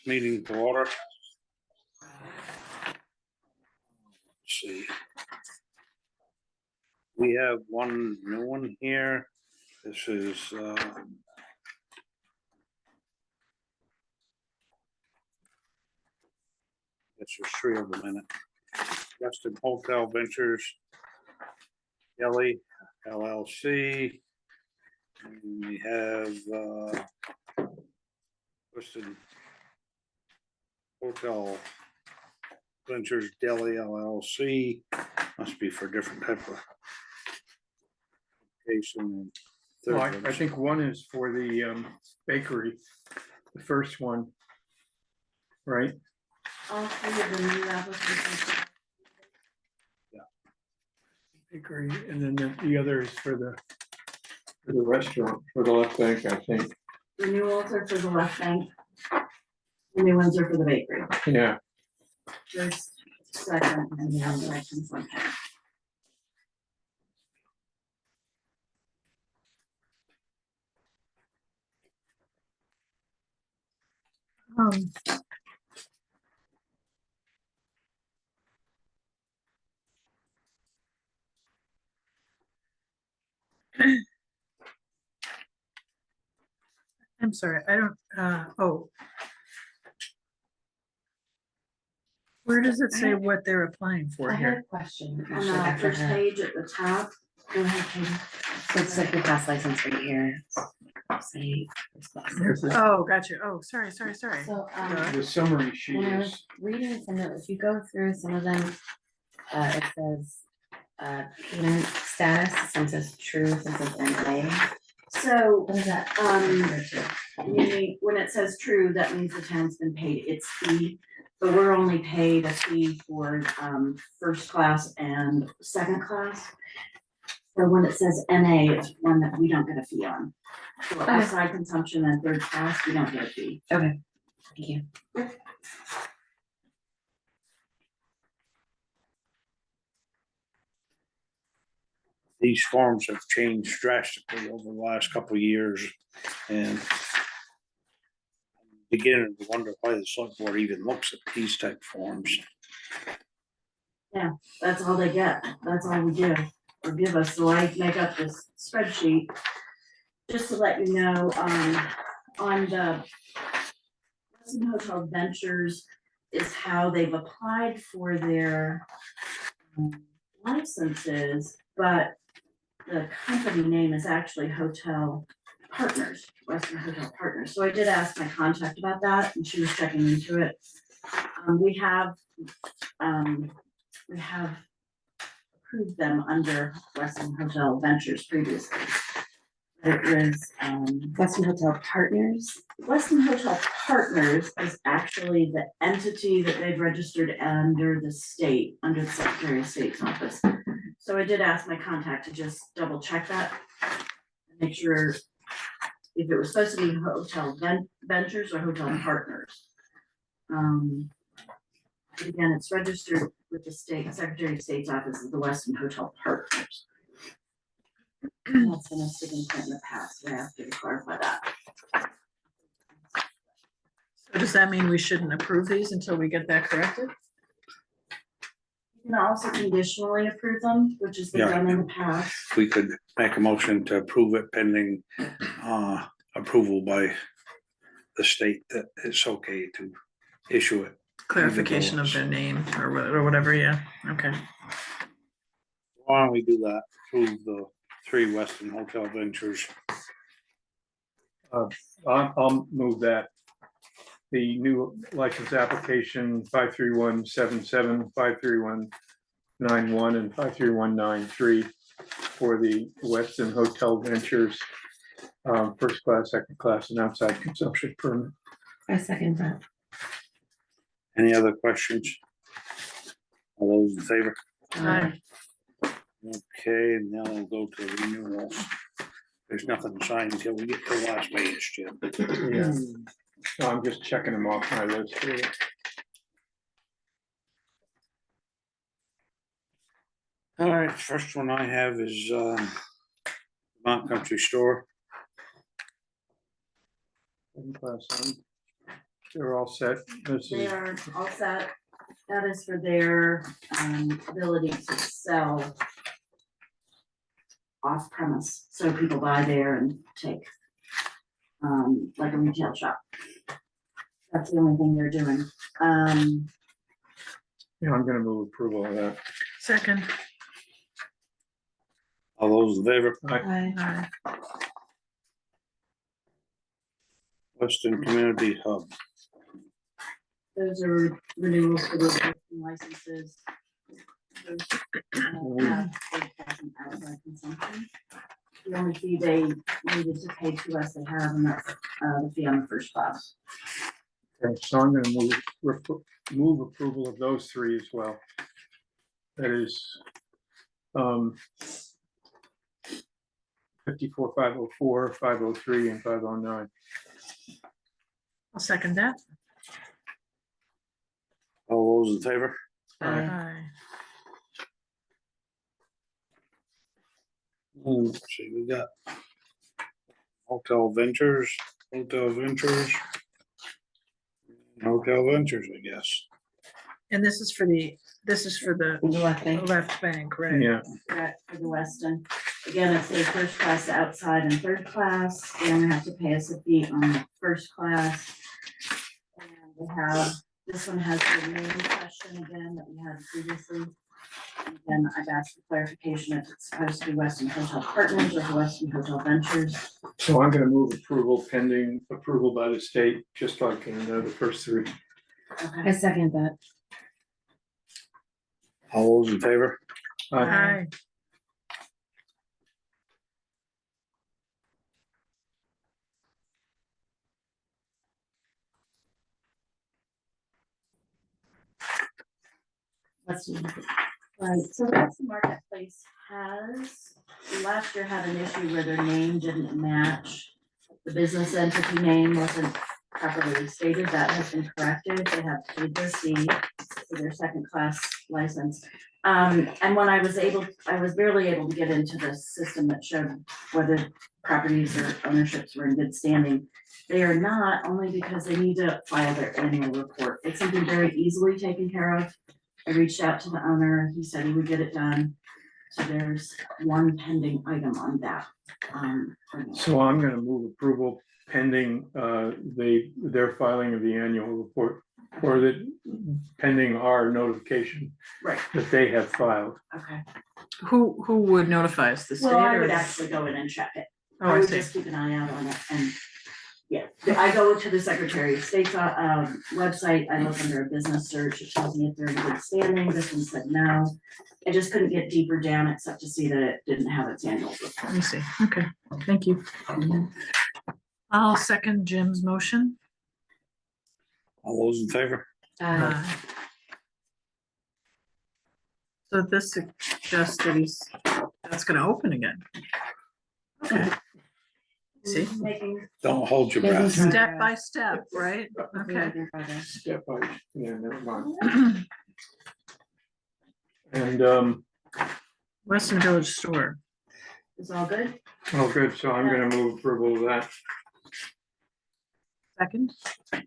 meeting to order. Let's see. We have one new one here. This is it's just three of them in it. Weston Hotel Ventures, Kelly LLC. And we have Weston Hotel Ventures Deli LLC. Must be for different type of application. Well, I think one is for the bakery, the first one, right? All three of the new applications. Bakery, and then the other is for the restaurant, for the left bank, I think. Renewals are for the left bank. The new ones are for the bakery. Yeah, First, second, and the other license one. I'm sorry, I don't, oh. Where does it say what they're applying for I had here? a question. On the first page at the top. Go ahead, Katie. So it's like the past license right here. Say, first class. there's the Oh, gotcha. Oh, sorry. So, the summary sheet when I is, was reading some of, if you go through some of them, it says, payment status, some says true, some says NA. So, What is that? when it says true, that means the town's been paid its fee. But we're only paid a fee for, first class and second class. So when it says NA, it's one that we don't get a fee on. So Okay. outside consumption and third class, we don't get a fee. Okay, thank you. These forms have changed drastically over the last couple of years, and I'm beginning to wonder why the select board even looks at these type forms. That's all they get. That's all we do or give us. So I make up this spreadsheet just to let you know, on the Weston Hotel Ventures is how they've applied for their licenses, but the company name is actually Hotel Partners, Weston Hotel Partners. So I did ask my contact about that and she was checking into it. We have approved them under Weston Hotel Ventures previously. It was, Weston Hotel Partners. Weston Hotel Partners is actually the entity that they've registered under the state, under the Secretary of State's office. So I did ask my contact to just double check that. Make sure if it was supposed to be Hotel Ventures or Hotel Partners. But again, it's registered with the state, Secretary of State's office of the Weston Hotel Partners. That's been a significant in the past, I have to clarify that. So does that mean we shouldn't approve these until we get that corrected? You can also conditionally approve them, which has been Yeah. done in the past. We could make a motion to approve it pending approval by the state that it's okay to issue it. Clarification of their name or whatever, yeah, okay. Why don't we do that? Approve the three Weston Hotel Ventures. I'll move that. The new license application 53177, 53191, and 53193 for the Weston Hotel Ventures first class, second class, and outside consumption permit. I second that. Any other questions? All those in favor? Aye. Okay, now we'll go to renewals. There's nothing signed until we get to the last page, Jim. Yeah, so I'm just checking them off my list here. All right, first one I have is Mount Country Store. Second class, they're all set. This They is, are all set. That is for their ability to sell off premise, so people buy there and take like a retail shop. That's the only thing they're doing. yeah, I'm gonna move approval of that. Second. All those in favor? Aye. Aye. Western Community Hub. Those are renewals for those licenses. Those, have 8,000 outside consumption. The only fee they needed to pay to us, they have, and that's the fee on the first class. Okay, so I'm gonna move approval of those three as well. That is, 54, 504, 503, and 509. I'll second that. All those in favor? Aye. Let's see, we got Hotel Ventures, Hotel Ventures, I guess. And this is for the The left bank. left bank, right? Yeah, Correct, for the Weston. Again, it's their first class outside and third class. They only have to pay us a fee on the first class. And we have, this one has the name question again that we had previously. Again, I've asked for clarification if it's supposed to be Weston Hotel Partners or Weston Hotel Ventures. so I'm gonna move approval pending approval by the state, just like in the first three. I Okay, second that. All those in favor? Aye. let's see. Right, so the Weston Marketplace has, last year had an issue where their name didn't match. The business entity name wasn't properly stated. That has been corrected. They have paid their fee for their second class license. And when I was barely able to get into the system that showed whether properties or ownerships were in good standing. They are not, only because they need to file their annual report. It's something very easily taken care of. I reached out to the owner. He said he would get it done. So there's one pending item on that. So I'm gonna move approval pending, their filing of the annual report, or that pending our notification Right, that they have filed. okay. Who would notify us? The state Well, I or? would actually go in and check it. Oh, I I would see. just keep an eye out on it and, yeah, I go to the Secretary of State's website, I look under a business search, it tells me if they're in good standing, this one said no. I just couldn't get deeper down except to see that it didn't have its annual Let report. me see. Okay, thank you. I'll second Jim's motion. All those in favor? Aye. So this suggests that that's gonna open again. Okay. See, Making, Don't hold your breath. Business- step by step, right? Okay. Step by, yeah, never mind. And, Western Village Store. it's all good? oh, good, so I'm gonna move approval of that. Second. All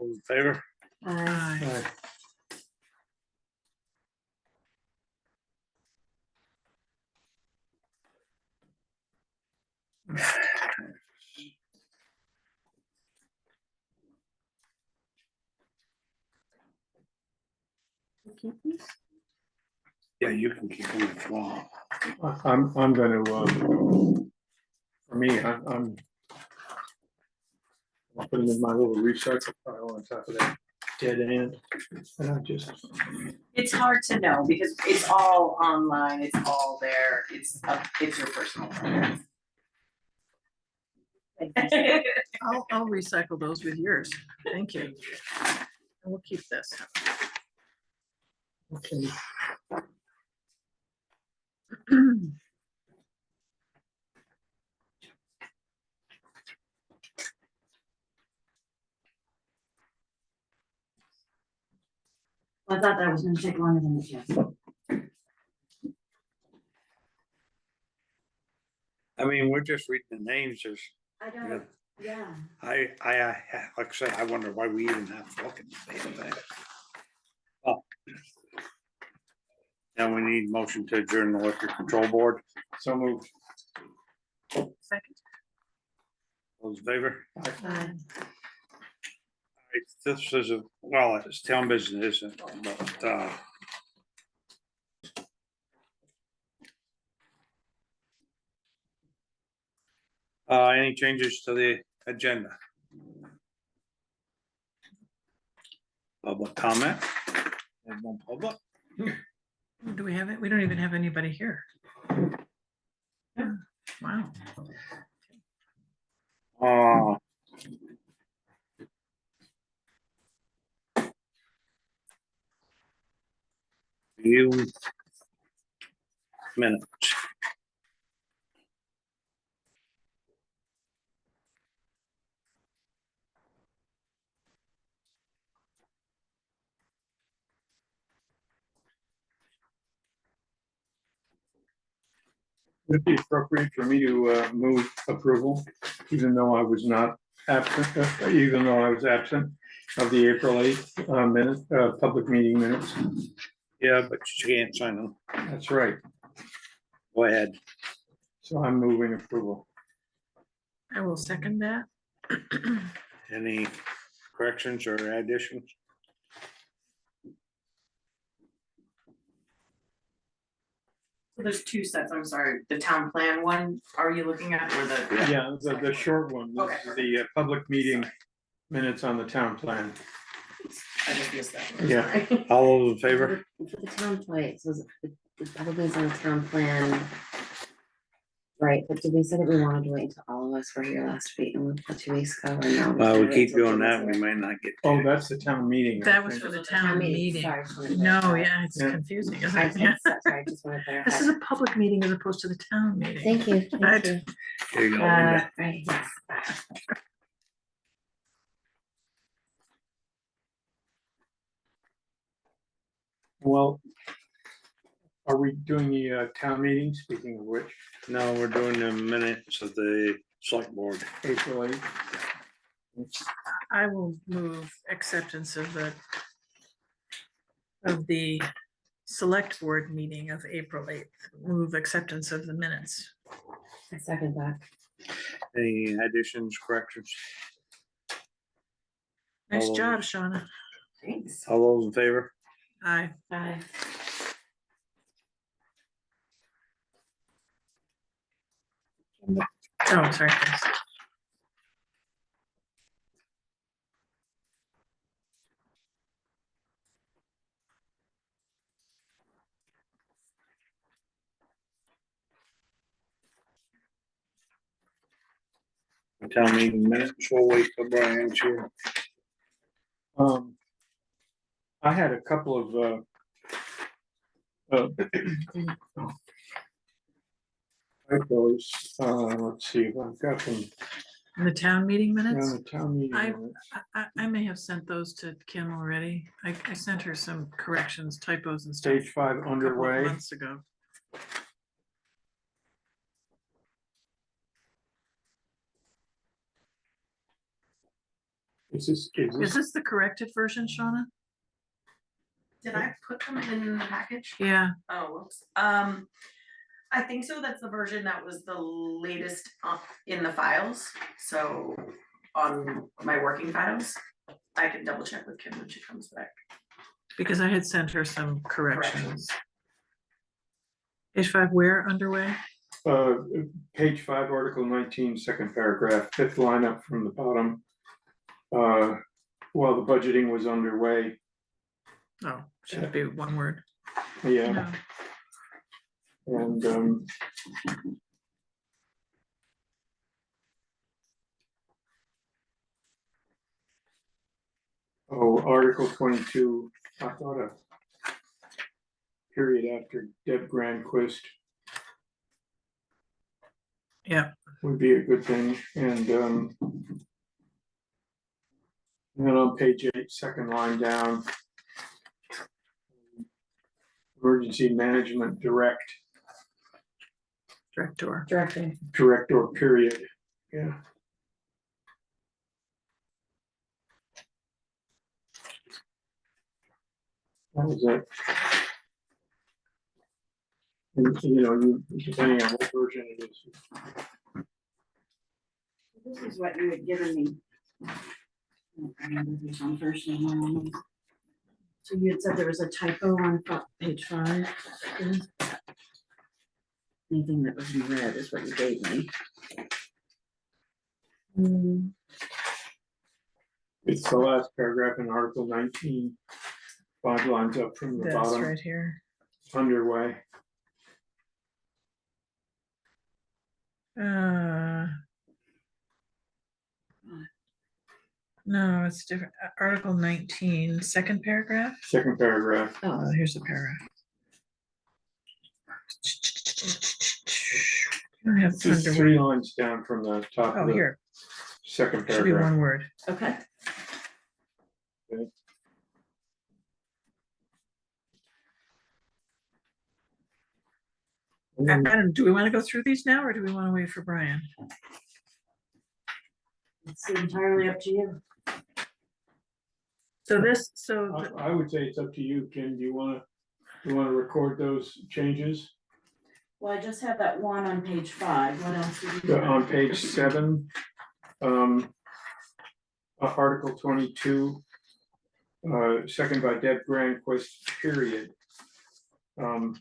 those in favor? Aye. Aye. Yeah, you can keep them if you want. I'm gonna, for me, I'm I'll put them in my little recycle pile on top of that dead end, and I just, It's hard to know because it's all online, it's all there, it's your personal. I'll recycle those with yours. Thank you. And we'll keep this. okay, I thought that was gonna take longer than it did. I mean, we're just reading the names, there's, I got Yeah. like I say, I wonder why we even have to look at the damn thing. Oh. Now we need motion to adjourn the liquor control board. So moved. Second. Those in favor? Aye. This is a, well, it's town business, isn't it? But, any changes to the agenda? Public comment? Have no public? Do we have it? We don't even have anybody here. Yeah, wow. Uh. You. Minutes. Would it be appropriate for me to move approval, even though I was not absent, even though I was absent of the April 8th minute, public meeting minutes? Yeah, but you can't sign them. That's right. Go ahead. So I'm moving approval. I will second that. Any corrections or additions? So there's two sets, I'm sorry, the town plan one, are you looking at, or the? Yeah, the short one, this is the public meeting minutes on the town plan. I just missed that one. Yeah. Sorry. All those in favor? For the town place, was it, probably is on the town plan. Right, but did we say that we wanted to wait until all of us were here last week and 2 weeks ago, or no? Well, we keep doing that, we might not get. Oh, that's the town meeting. I That was think. for the town meeting. Sorry, just wanted to No, clarify. yeah, it's Yeah. confusing, isn't I, it? Yeah. sorry, just want to This is clarify. a public meeting as opposed to the town meeting. Thank you, Right. thank you. There you go, Linda. Right, yes. Well, are we doing the town meeting, speaking of which, No, we're doing the minutes of the select board. April 8th? I will move acceptance of the select board meeting of April 8th. Move acceptance of the minutes. I second that. Any additions, corrections? Nice All job, those- Shauna. Thanks. All those in favor? Aye. Bye. Oh, sorry. Town meeting minutes, we'll wait till Brian's here. I had a couple of typos, let's see if I've got them In the town meeting on minutes? the town meeting. I- minutes. I may have sent those to Kim already. I sent her some corrections, typos and stuff. Page 5 a couple of underway. months ago. Is this, Is this the corrected version, Shauna? Did I put them in the package? Yeah, Oh, whoops. I think so, that's the version that was the latest in the files, so on my working files. I can double check with Kim when she comes back. because I had sent her some corrections. Page 5, where underway? page 5, article 19, second paragraph, fifth line up from the bottom. While the budgeting was underway, Oh, should it be one word? yeah, No. and article 22, I thought a period after Deb Grandquist Yeah, would be a good thing, and then on page 8, second line down, emergency management director, director. Director. period, yeah. That was it. And, you know, you, depending on what version it is. This is what you had given me. I don't remember if it was on first name or on. So you had said there was a typo on page 5. Anything that was in red is what you gave me. It's the last paragraph in Article 19, 5 lines up from the That's bottom, right here. underway. No, it's different. Article 19, second paragraph. Second paragraph. Oh, here's the paragraph. I don't have It's just underway. 3 lines down from the top Oh, of the here, second should be paragraph. one word. Okay. Adam, do we want to go through these now, or do we want to wait for Brian? It's entirely up to you. So this, I would say it's up to you, Kim. Do you wanna record those changes? Well, I just have that one on page 5. What else did you? On page 7, Article 22, second by Deb Granquist, period. And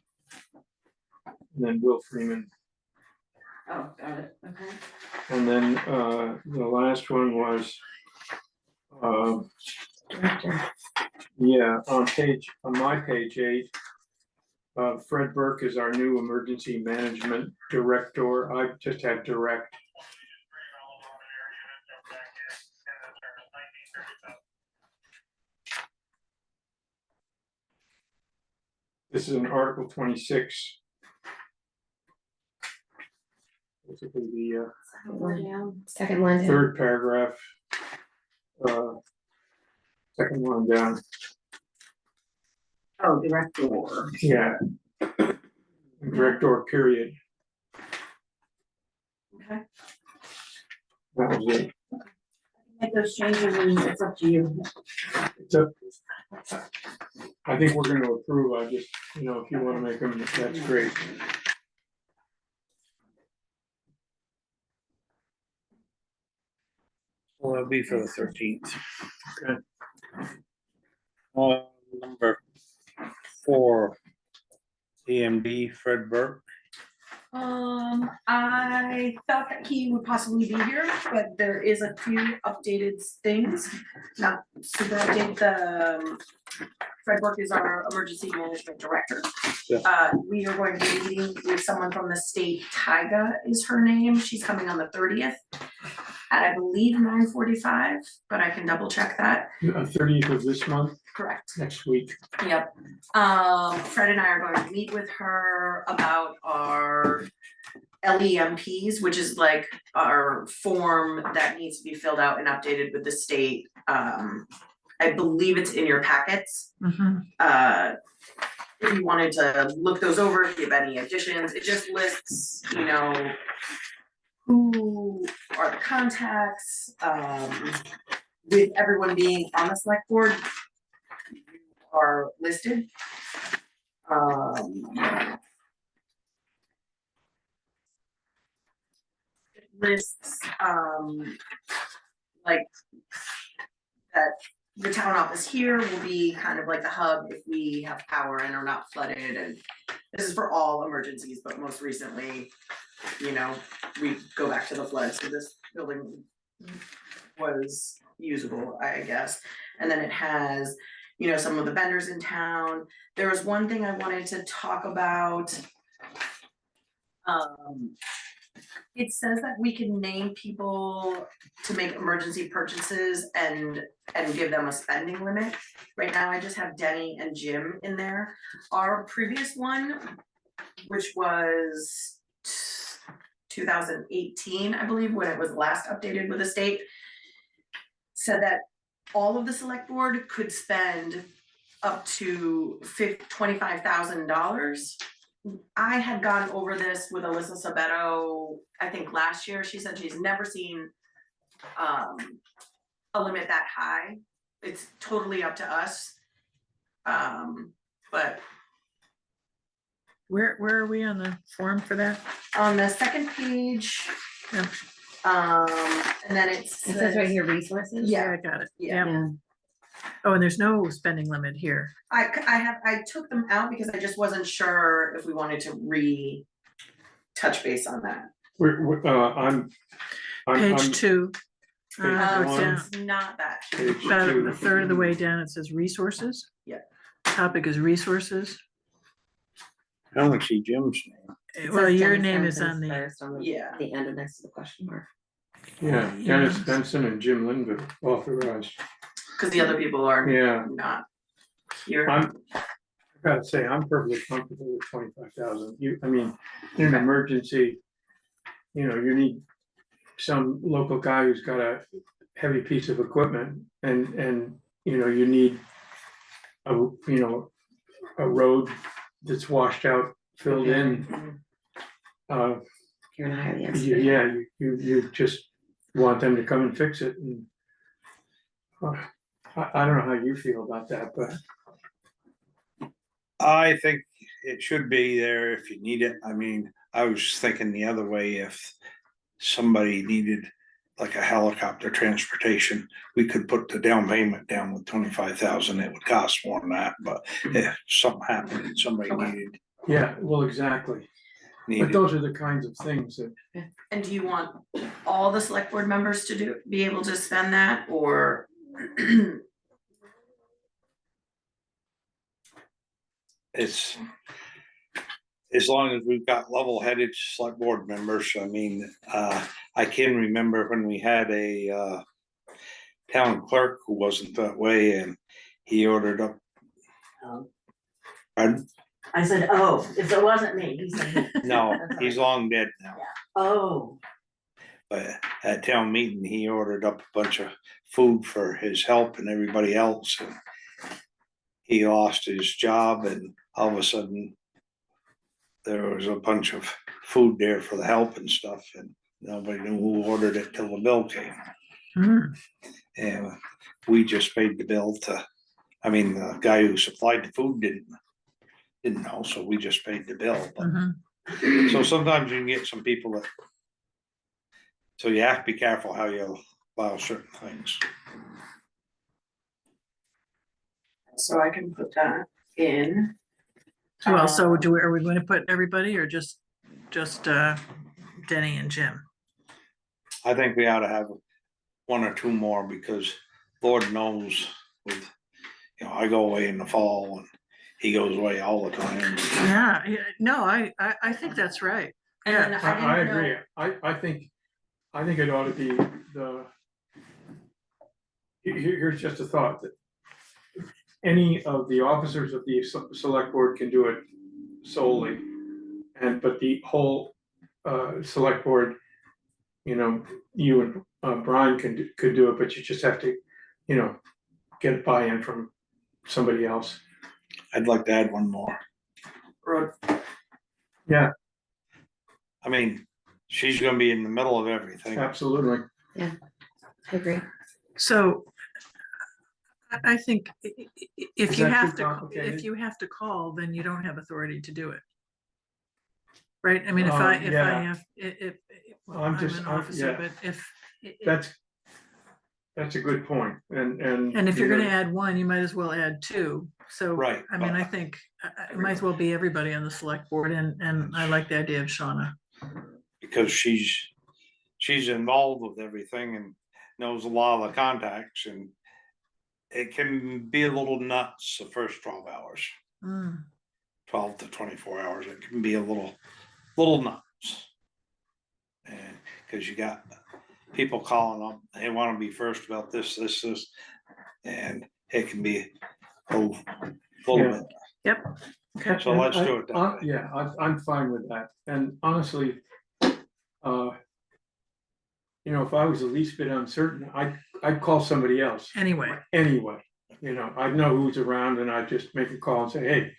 then Will Freeman. Oh, got it, okay. And then the last one was, yeah, on my page 8, Fred Burke is our new emergency management director. I just have direct. This is in Article 26. Basically the Second one. third paragraph. Second one down. Oh, director. Yeah. Director, period. Okay. That was it. Make those changes and it's up to you. It's up. I think we're gonna approve. I just, you know, if you wanna make them, that's great. Well, that'll be for the 13th. Okay. Number 4, EMD, Fred Burke. I thought that he would possibly be here, but there is a few updated things. Not super updated, Fred Burke is our emergency management director. Yeah. We are going to be meeting with someone from the state, Tyga is her name, she's coming on the 30th. At I believe 9:45, but I can double check that. 30th of this month, Correct. next week. Yep. Fred and I are going to meet with her about our LEMPs, which is like our form that needs to be filled out and updated with the state. I believe it's in your packets. If you wanted to look those over, if you have any additions, it just lists, you know, who are the contacts, with everyone being on the select board are listed. It lists, like that the town office here will be kind of like the hub if we have power and are not flooded, and this is for all emergencies, but most recently, you know, we go back to the flood, so this building was usable, I guess. And then it has, you know, some of the vendors in town. There was one thing I wanted to talk about. It says that we can name people to make emergency purchases and give them a spending limit. Right now, I just have Denny and Jim in there. Our previous one, which was 2018, I believe, when it was last updated with the state, said that all of the select board could spend up to $25,000. I had gone over this with Alyssa Sabetto, I think last year. She said she's never seen a limit that high. It's totally up to us. But Where are we on the form for that? on the second page, Yeah. and then It says right here, resources. Yeah. I got it. Yeah. Yeah, Oh, and there's no spending limit here. I took them out because I just wasn't sure if we wanted to touch base on that. I'm. Page 2. Page go one. down. It's not that. Page About two. a third of the way down, it says resources. Yeah. Topic is resources. I only see Jim's name. It Well, says your Dennis name is Benson's on the, first on Yeah. the end of next to the question mark. Yeah, Dennis Yes. Benson and Jim Linville authorized. Cause the other people are Yeah, not here. I gotta say, I'm perfectly comfortable with 25,000. I mean, in an Okay. emergency, you need some local guy who's got a heavy piece of equipment and, you need a road that's washed out, filled in. You're gonna hire the You- expert. Yeah, you just want them to come and fix it and. I don't know how you feel about that, but I think it should be there if you need it. I mean, I was thinking the other way, if somebody needed like a helicopter transportation, we could put the down payment down with 25,000. It would cost more than that, but if something happened and somebody Okay. yeah, well, exactly. But needed, those are the kinds of things that, And do you want all the select board members to be able to spend that, or? it's as long as we've got level-headed select board members. I mean, I can remember when we had a town clerk who wasn't that way, and he ordered up. Oh. Pardon? I said, oh, if it wasn't me, he said, No, That's he's all right. long dead now. oh, But at town meeting, he ordered up a bunch of food for his help and everybody else, and he lost his job, and all of a sudden there was a bunch of food there for the help and stuff, and nobody knew who ordered it till the bill came. Hmm, And we just paid the bill the guy who supplied the food didn't know, so we just paid the bill, but. mhm. So sometimes you can get some people that. So you have to be careful how you allow certain things. So I can put that in. Well, so are we going to put everybody or just Denny and Jim? I think we ought to have one or two more, because Lord knows with, I go away in the fall and he goes away all the time. Yeah, no, I think that's right. And Yeah, then I didn't know- agree. I think it ought to be here's just a thought that any of the officers of the select board can do it solely. But the whole select board, you and Brian could do it, but you just have to, get buy-in from somebody else. I'd like to add one more. Road. Yeah, I mean, she's gonna be in the middle of everything. absolutely. I agree. so I think if Is you that have too to, complicated? if you have to call, then you don't have authority to do it. Right, I mean, if I yeah. have, if, well, I'm I'm just- an I'm- officer, yeah. but if. That's a good point. And And if you're you know, gonna add one, you might as well add two, so. Right, I mean, but- I think, it might as well be everybody on the select board, and I like the idea of Shauna. Because she's involved with everything and knows a lot of the contacts, and it can be a little nuts the first 12 hours, Mm, 12 to 24 hours. It can be a little nuts. And because you got people calling up, they want to be first about this, and it can be a little Yeah. bit. okay, So let's do it that way. Yeah, I'm fine with that. And honestly, if I was the least bit uncertain, I'd call somebody else anyway, anyway. I'd know who's around and I'd just make a call and say, hey,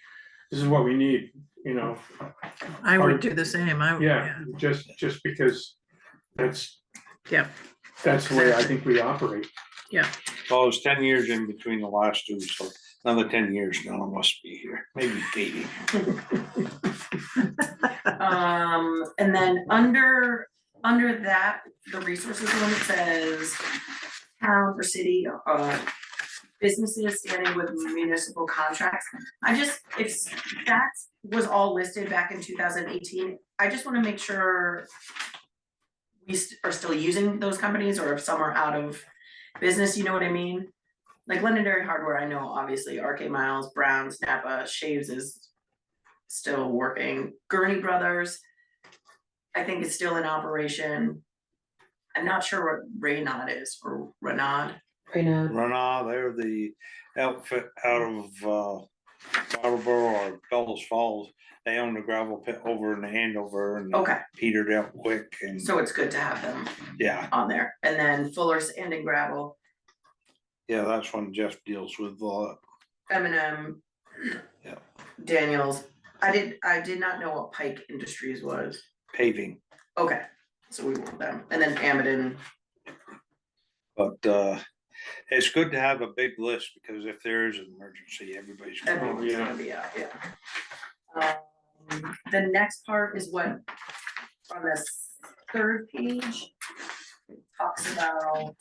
this is what we need, I would do the same, yeah, just because that's yeah, the way I think we operate. Yeah. Well, it was 10 years in between the last two, so another 10 years now I must be here, maybe 80. And then under that, the resources one, it says town or city, businesses standing with municipal contracts. If that was all listed back in 2018, I just wanna make sure we are still using those companies, or if some are out of business, you know what I mean? Like Londonderry Hardware, I know obviously RK Miles, Brown's, Napa, Shaves is still working. Gurney Brothers, I think is still in operation. I'm not sure what Renaud is, or Renaud. Rana, they're the outfit out of Brattleboro or Bellows Falls. They own the gravel pit over in the Andover and Okay, petered out quick and so it's good to have them yeah, on there. And then Fuller Sand and Gravel, yeah, that's one Jeff deals with a lot. M&M. Yeah. Daniels. I did not know what Pike Industries was. Paving, Okay, so we want them. And then Amadon. but it's good to have a big list because if there is an emergency, everybody's. Everyone's gonna be out, yeah. The next part is what, on this third page, it talks about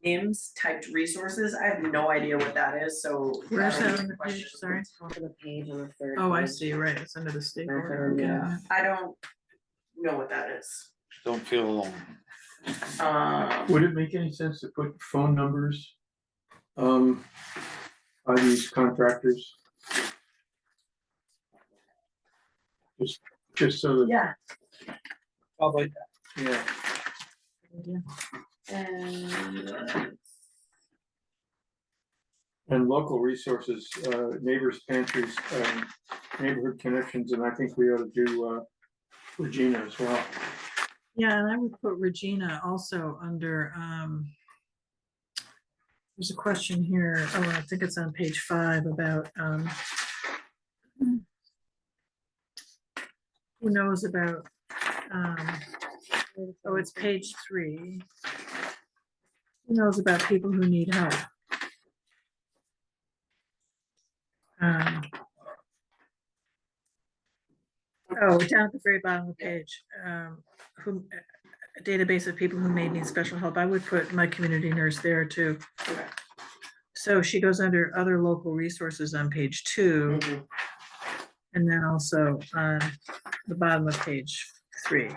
NIMS typed resources. I have no idea what that is, so. Where's that'll that be on the a question. page, sorry? Top of the page on the third. Oh, I page. see, right, it's under the state Right, board, okay, yeah. yeah. I don't know what that is. Don't feel alone. Would it make any sense to put phone numbers? By these contractors? Just so that, Yeah, Probably. yeah, and and local resources, neighbors pantries, neighborhood connections, and I think we ought to do, Regina as well. Yeah, and I would put Regina also under, there's a question here, oh, I think it's on page 5 about, who knows about, oh, it's page 3. Who knows about people who need help? Oh, down at the very bottom of the page, who, a database of people who may need special help. I would put my community nurse there too. Okay. So she goes under other local resources on page 2, and then also on the bottom of page 3.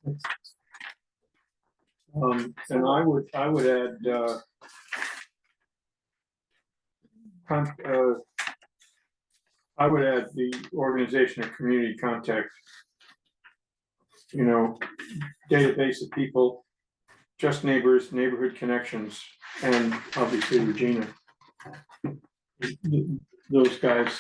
And I would add, I would add the organization of community contact. You know, database of people, just neighbors, neighborhood connections, and obviously Regina. Those guys.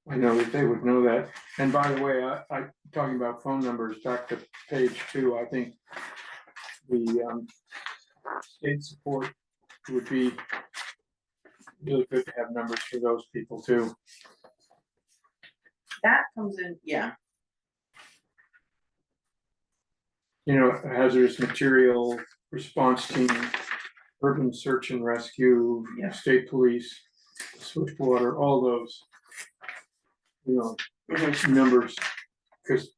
I know that they would know that. And by the way, I talking about phone numbers, back to page 2, I think the state support would be really good to have numbers for those people too. that comes in, yeah, You know, hazardous material response team, urban search and rescue, Yeah. state police, switchwater, all those. You know, numbers, because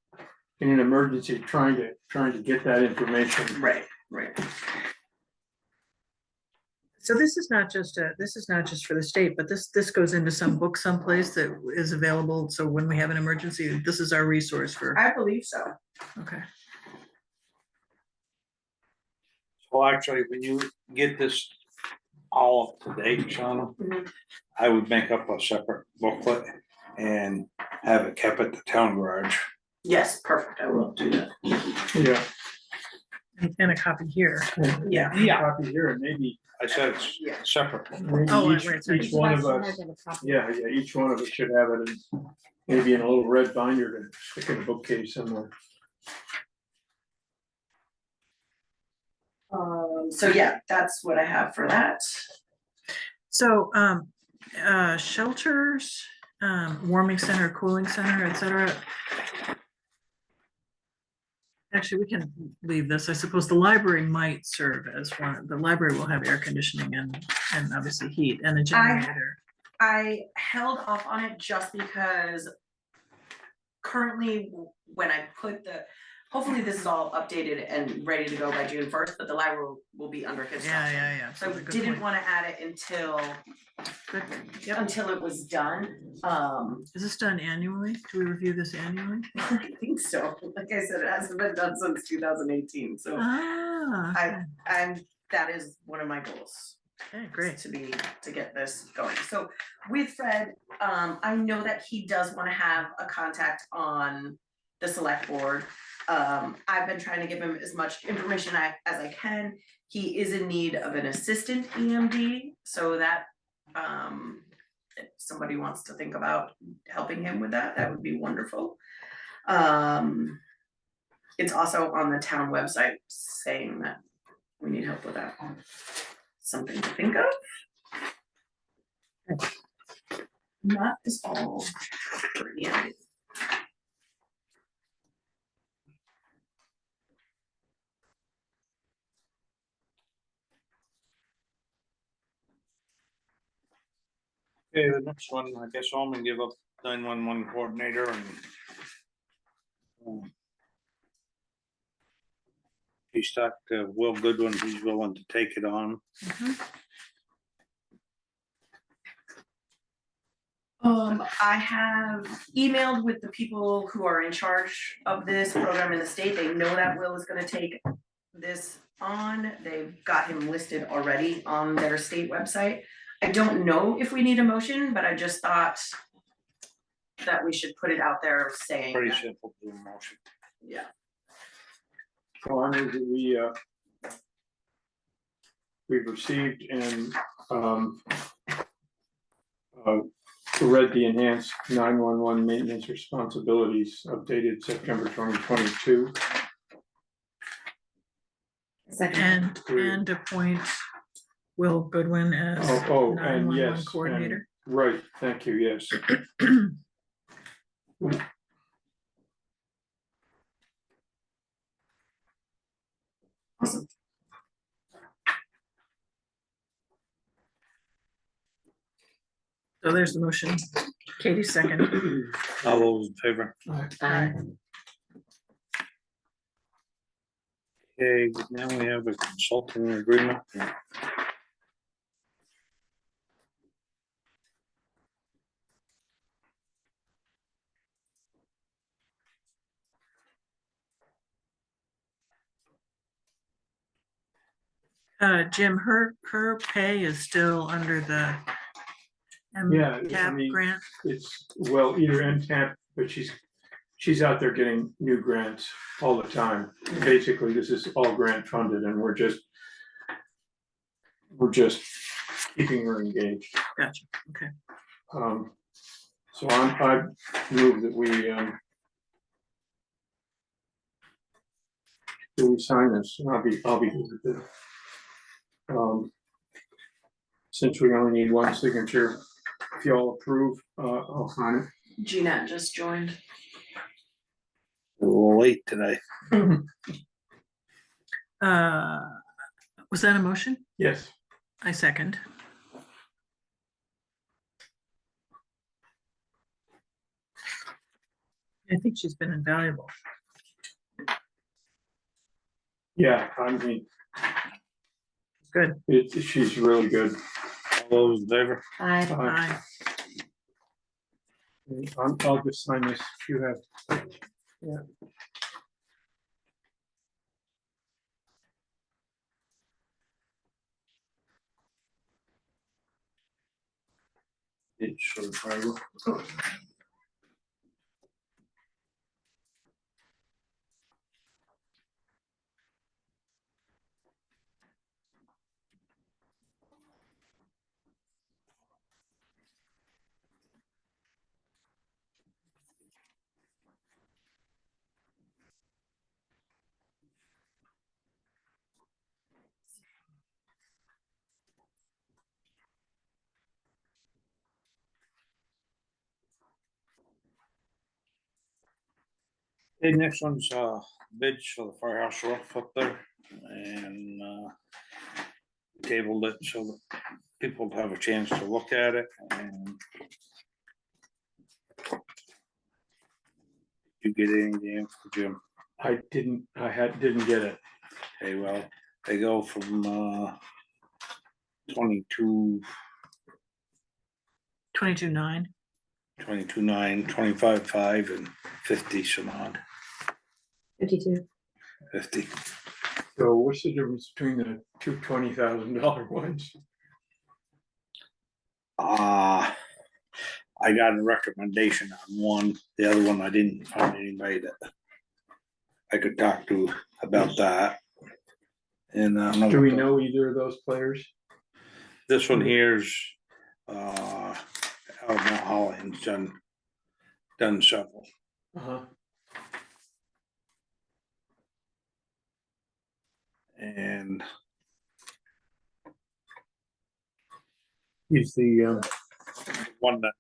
in an emergency, trying to get that information. right. So this is not just for the state, but this goes into some book someplace that is available. So when we have an emergency, this is our resource for, I believe so. okay. Well, actually, when you get this all up to date, Shauna, Mhm. I would make up a separate booklet and have it kept at the town garage. Yes, perfect, I will do that. Yeah. And a copy here. Yeah. Copy here, and maybe I said it's Yeah. separate. Oh, each, right, sorry. each one of us, yeah, each one of us should have it maybe in a little red binder to stick in a bookcase somewhere. So yeah, that's what I have for that. So, shelters, warming center, cooling center, et cetera. Actually, we can leave this. I suppose the library might serve as one, the library will have air conditioning and obviously heat and a generator. I held off on it just because currently when I put hopefully this is all updated and ready to go by June 1st, but the library will be under construction. Yeah. So I good didn't point. wanna add it until Good. Yep. it was done. Is this done annually? Do we review this annually? I think so. Like I said, it hasn't been done since 2018, so Ah, that is one of my goals. okay, great. To get this going. So with Fred, I know that he does wanna have a contact on the select board. I've been trying to give him as much information as I can. He is in need of an assistant EMD, so that, if somebody wants to think about helping him with that, that would be wonderful. It's also on the town website saying that we need help with that. Something to think of. And that is all for EMD. Okay, the next one, I guess I'm gonna give up 911 coordinator and. He's talked to Will Goodwin, he's willing to take it on. Mhm. I have emailed with the people who are in charge of this program in the state. They know that Will is gonna take this on. They've got him listed already on their state website. I don't know if we need a motion, but I just thought that we should put it out there saying Pretty that, simple to do motion. yeah. So I move that we've received and, read the enhanced 911 maintenance responsibilities updated September 2022. Second, And appoint Will Goodwin as Oh, and 911 yes, and, coordinator. right, thank you, yes. Awesome. So there's the motion. Katie second. All those in favor? aye. Okay, now we have a consulting agreement. Jim, her pay is still under the Yeah, I MCAP mean, grant. it's, well, either NTAP, but she's out there getting new grants all the time. Basically, this is all grant funded and we're just keeping her engaged. Gotcha, okay. So I move that we sign this, and I'll be good with it. Since we only need one signature, if y'all approve, I'll sign Jeanette just joined. A little late today. it. Was that a motion? Yes, I second. I think she's been invaluable. yeah, I mean, Good. she's really good. All those in favor? Aye. Aye. I'll just sign this, if you have. Yeah. It's for the fire. Okay, next one's bids for the firehouse roof up there and tabled it so that people have a chance to look at it and you get anything for Jim? didn't get it. Okay, well, they go from 22, 22.9. 22.9, 25.5 and 50 some odd, 52. 50. So what's the difference between the two $20,000 ones? I got a recommendation on one, the other one I didn't find anybody that I could talk to about that. And Do we know either of those players? this one here's out of Mount Holly's done several. Uh-huh. And He's the, one that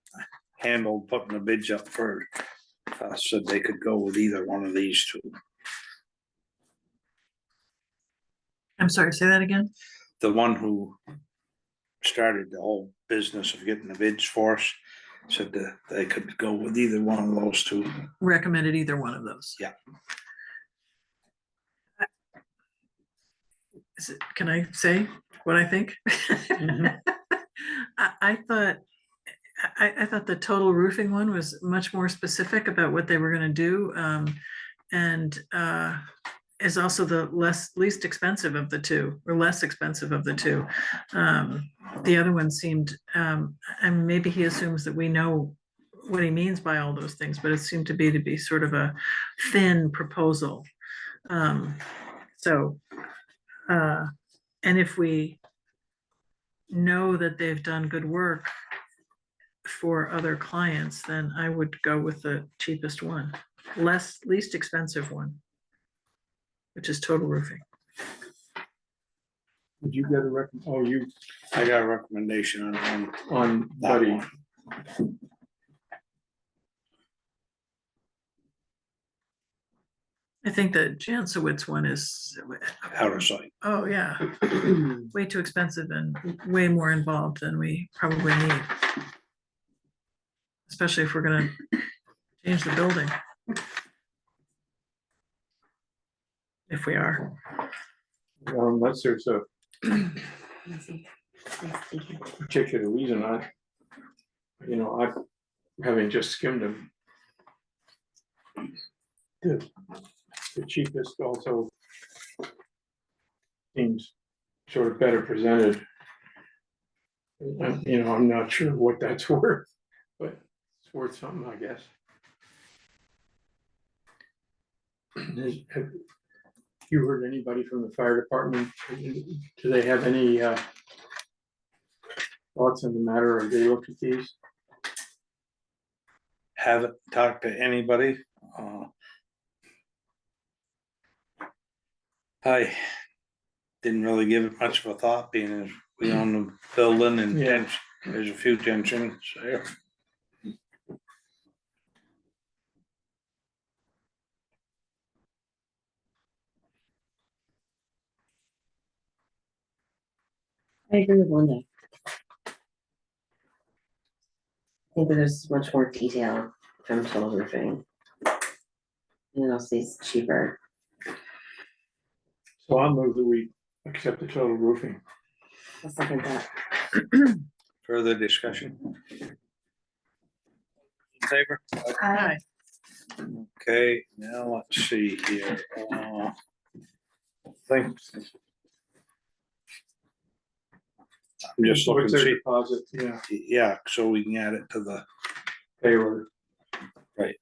handled putting the bids up for said they could go with either one of these two. I'm sorry, say that again? The one who started the whole business of getting the bids for us said that they could go with either one of those two. Recommended either one of those. Yeah. Can I say what I think? Mhm. I thought, I thought the total roofing one was much more specific about what they were gonna do. And is also the least expensive of the two, or less expensive of the two. The other one seemed, and maybe he assumes that we know what he means by all those things, but it seemed to be sort of a thin proposal. So, and if we know that they've done good work for other clients, then I would go with the cheapest one, least expensive one, which is Total Roofing. Did you get a I got a recommendation on one. on That Buddy? one. I think the Jansowitz one is, Out of sight. oh yeah, way too expensive and way more involved than we probably need. Especially if we're gonna change the building. If we are. Unless there's a Let's see. Thank you. particular reason, having just skimmed them. The cheapest also seems sort of better presented. I'm not sure what that's worth, but it's worth something, I guess. Have you heard anybody from the fire department? Do they have any thoughts on the matter, or they looked at these? Haven't talked to anybody. I didn't really give it much of a thought, being as we own the building and Yeah. there's a few tensions there. I agree with Linda. I think that there's much more detail from Total Roofing. And also it's cheaper. So I'll move that we accept the Total Roofing. I'll second that. Further discussion? In favor? Hi. Okay, now let's see here. Thanks. I'm just looking What's to their see, deposit? Yeah, yeah, so we can add it to the, pay order. right.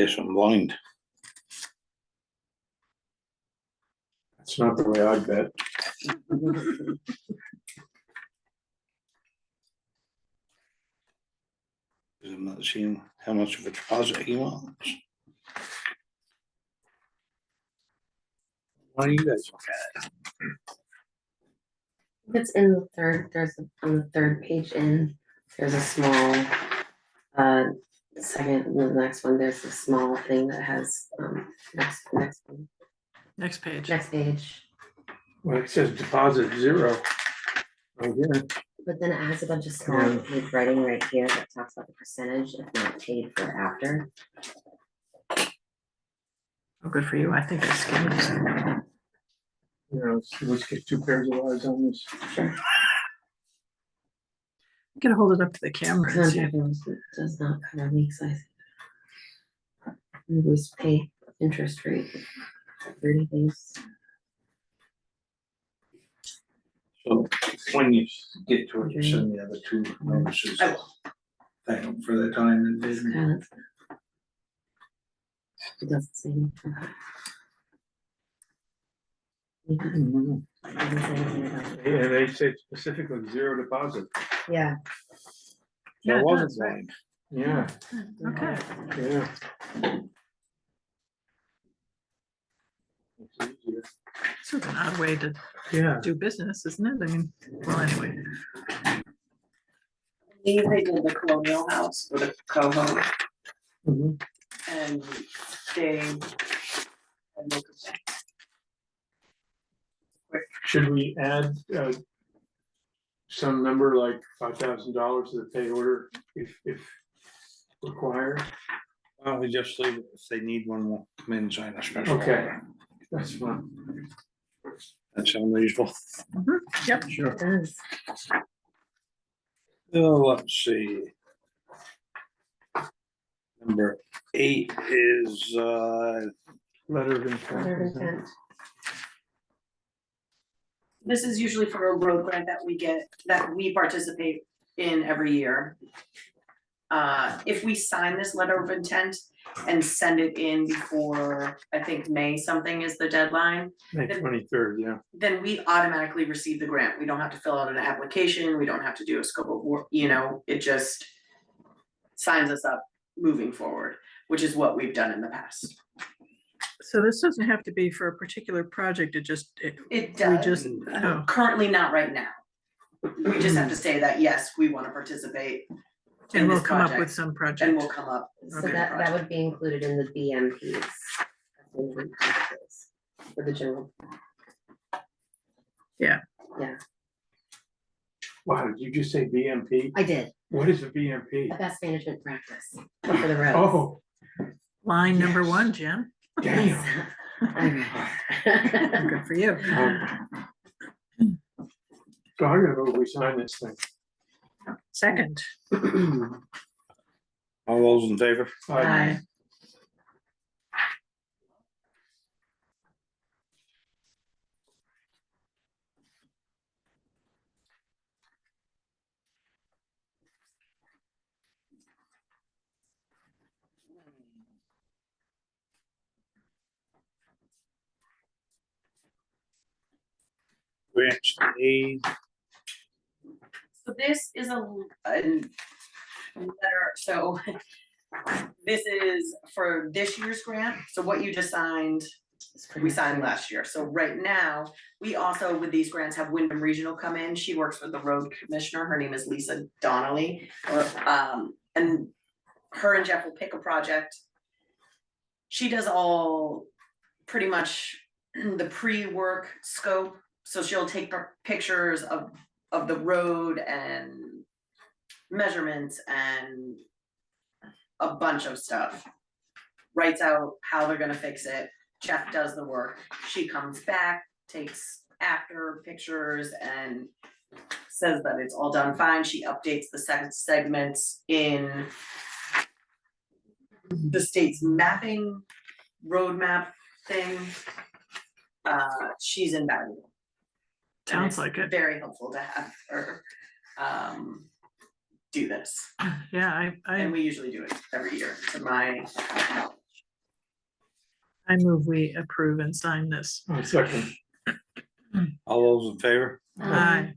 Guess I'm blind. That's not the way I bet. Cause I'm not seeing how much of a deposit he wants. Why do you guys look at it? It's in the third, on the third page in, there's a small, second, the next one, there's a small thing that has, next one, Next page. next page. Well, it says deposit 0. Right here. But then it has a bunch of small Yeah. page writing right here that talks about the percentage if not paid for after. Oh, good for you. I think I skimmed it. You know, let's get 2 pairs of eyes on this. Sure. You can hold it up to the camera and see. Contract loans does not cover leaks, I think. Invoice pay interest rate, 30 days. So when you get to it, you send the other 2 notices. I will. Thank them for their time and It's vision. kind of. It doesn't say anything. It doesn't say anything about it. Yeah, they say specifically 0 deposit. Yeah, Yeah, I it wasn't does, right? blind. Yeah, Okay. yeah. It's easier. Sort of an odd way to Yeah. do business, isn't it? I mean, well, anyway. They did the Colonial House with a coho Mhm. and they had no complaint. Should we add, some number like $5,000 to the pay order if required? Why don't we just leave it, if they need one, we'll come in and sign a special. Okay. order. That's fine. That sound reasonable? Yep. Sure. it does. Oh, let's see. Number 8 is, Letter of intent. Letter of intent. This is usually for a road grant that we get, that we participate in every year. If we sign this letter of intent and send it in before, I think May something is the deadline, May 23rd, yeah. then we automatically receive the grant. We don't have to fill out an application, we don't have to do a scope of work, you know, it just signs us up moving forward, which is what we've done in the past. So this doesn't have to be for a particular project. It just, It we does, just, oh, currently not right now. We just have to say that, yes, we wanna participate in and we'll this come up with project, some and project. we'll come up. So with a that project. would be included in the BMPs. For the general. Wow, did you just say BMP? I did, What is a BMP? a best management practice for the roads. Oh, Line number Yes. 1, Jen. damn. Alright. Good for you. So I'm gonna move we sign this thing. Second. all those in favor? Aye. Grants to aid, So this is a letter, so this is for this year's grant, so what you just signed, we signed last year, so right now, we also with these grants have Wyndham Regional come in, she works with the road commissioner, her name is Lisa Donnelly. And her and Jeff will pick a project. She does all, pretty much the pre-work scope, so she'll take pictures of the road and measurements and a bunch of stuff. Writes out how they're gonna fix it, Jeff does the work, she comes back, takes after pictures and says that it's all done fine, she updates the segments in the state's mapping roadmap thing. She's invaluable. And Sounds it's like it. very helpful to have her do this, Yeah, and we usually do it every year to my knowledge. I move we approve and sign this. Second. All those in favor? Aye.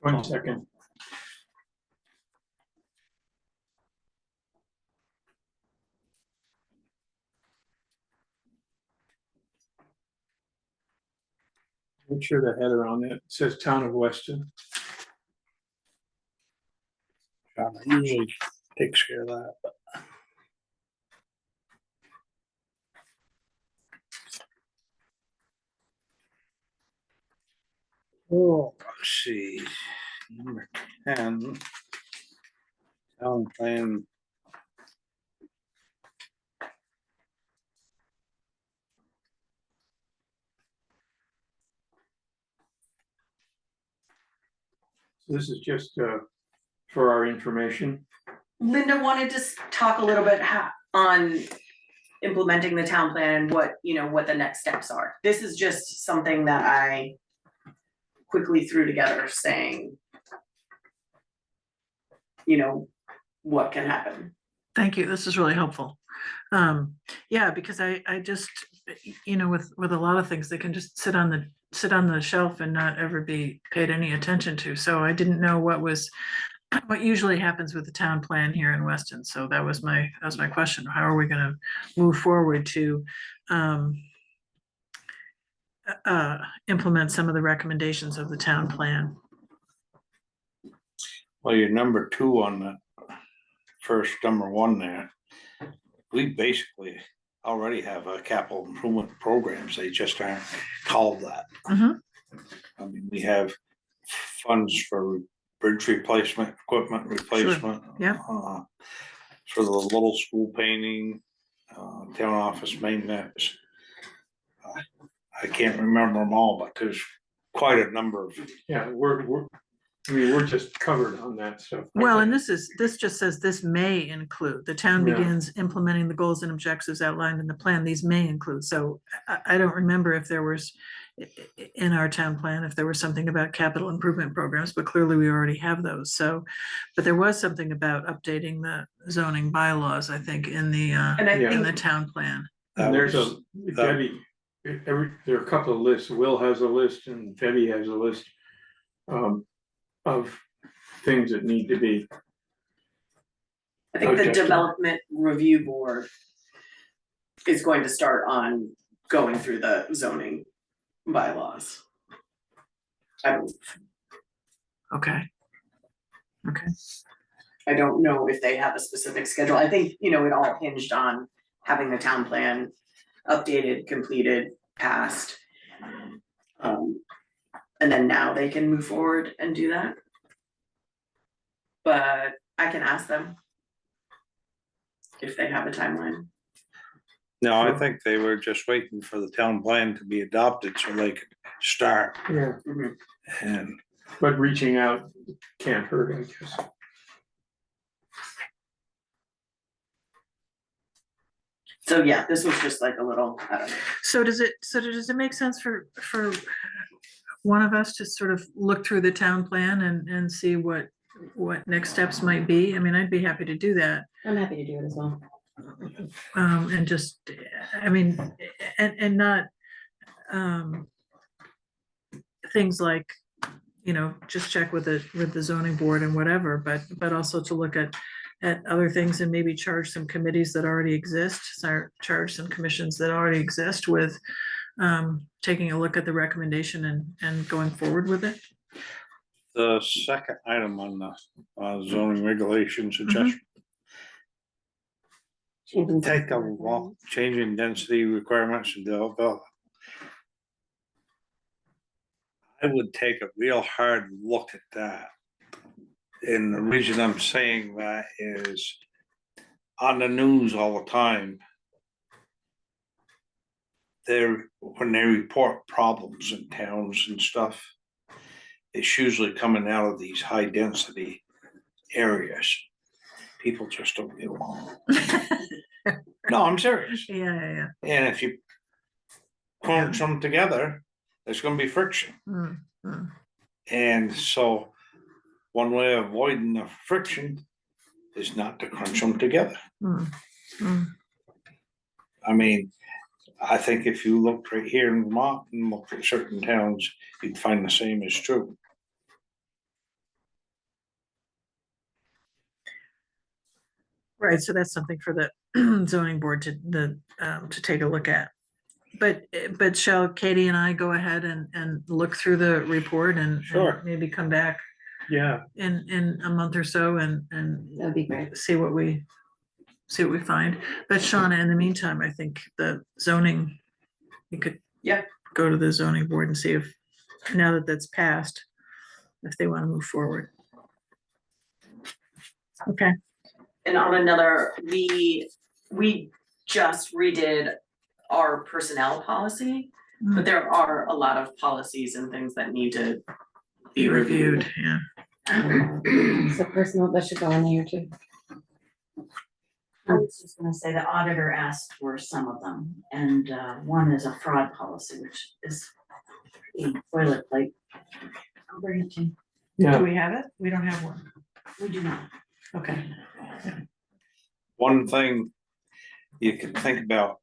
One second. Make sure the header on it says Town of Weston. John usually takes care of that, but. Oh, let's see, number 10. Town plan. This is just for our information. Linda wanted to talk a little bit on implementing the town plan and what, you know, what the next steps are. This is just something that I quickly threw together saying, you know, what can happen. Thank you. This is really helpful. Yeah, because I just, you know, with a lot of things, they can just sit on the shelf and not ever be paid any attention to. So I didn't know what usually happens with the town plan here in Weston. So that was my question. How are we gonna move forward to implement some of the recommendations of the town plan? Well, you're number 2 on the first number 1 there. We basically already have a capital improvement programs, they just aren't called that. Mhm. I mean, we have funds for bridge replacement, equipment replacement. yeah. For the little school painting, town office maintenance. I can't remember them all, but there's quite a number of. Yeah, we're just covered on that stuff. Well, and this just says this may include, the town Yeah. begins implementing the goals and objectives outlined in the plan. These may include, so I don't remember if there was in our town plan, if there was something about capital improvement programs, but clearly we already have those. So, but there was something about updating the zoning bylaws, I think, in the And I Yeah. in the think, town plan. And there's That Debbie, there are a couple of lists. Will has a list and Debbie has a list of things that need to be. I think the Okay. development review board is going to start on going through the zoning bylaws. I Okay. don't know if they have a specific schedule. I think, you know, it all hinged on having the town plan updated, completed, passed. And then now they can move forward and do that. But I can ask them if they have a timeline. No, I think they were just waiting for the town plan to be adopted so they could start, Yeah. and But reaching out can't hurt, I guess. So yeah, this was just like a little, I don't know. So does it make sense for one of us to sort of look through the town plan and see what next steps might be? I mean, I'd be happy to do that. I'm happy to do it as well. And just, I mean, and not things like, you know, just check with the zoning board and whatever, but also to look at other things and maybe charge some committees that already exist, charge some commissions that already exist with taking a look at the recommendation and going forward with it. the second item on the zoning regulations adjustment. Take a walk, changing density requirements and develop. I would take a real hard look at that. And the reason I'm saying that is on the news all the time. When they report problems in towns and stuff, it's usually coming out of these high density areas. people just don't get along. No, I'm serious. Yeah. And if you crunch them together, there's gonna be friction. Mm, mm. And so one way of avoiding the friction is not to crunch them together. Mm, mm. I mean, I think if you looked right here in Vermont and looked at certain towns, you'd find the same is true. Right, so that's something for the zoning board to take a look at. But shall Katie and I go ahead and look through the report and Sure. maybe come back Yeah, in a month or so and That'd be great. see what we find. But Shauna, in the meantime, I think the zoning, you could Yep. go to the zoning board and see if, now that that's passed, if they want to move forward. Okay, And on another, we just redid our personnel policy, but there are a lot of policies and things that need to be reviewed, yeah. So personal, that should go in here too. I was just gonna say the auditor asked for some of them, and one is a fraud policy, which is pretty boilerplate. I'll bring it to you. yeah. Do we have it? We don't have one. We do not. Okay. One thing you can think about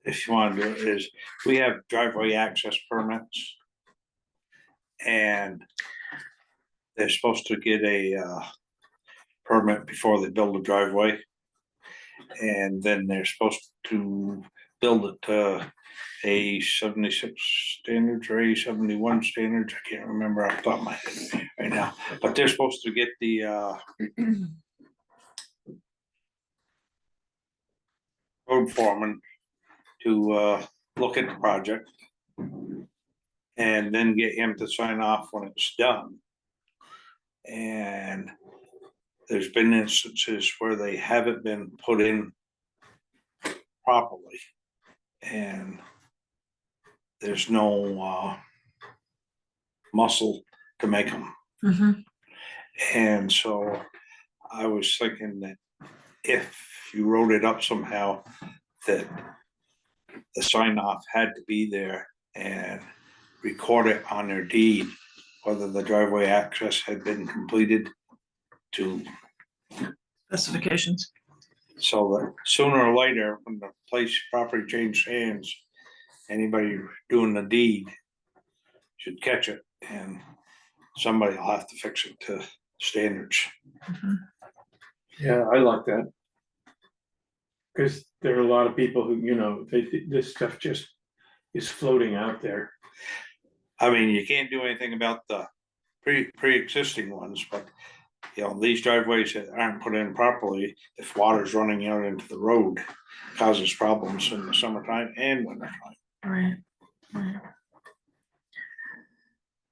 if you want to do it is we have driveway access permits. And they're supposed to get a permit before they build a driveway. And then they're supposed to build it to a 76 standards or a 71 standards. I can't remember off the top of my head right now, but they're supposed to get the road foreman to look at the project and then get him to sign off when it's done. And there's been instances where they haven't been put in properly. And there's no muscle to make them. Mhm. And so I was thinking that if you wrote it up somehow, that the sign off had to be there and record it on their deed, whether the driveway access had been completed to, Specifications. so that sooner or later, when the place property changed hands, anybody doing the deed should catch it and somebody will have to fix it to standards. Mhm. Yeah, I like that. Cause there are a lot of people who, this stuff just is floating out there. I mean, you can't do anything about the pre-existing ones, but these driveways that aren't put in properly, if water's running out into the road, causes problems in the summertime and wintertime. Right.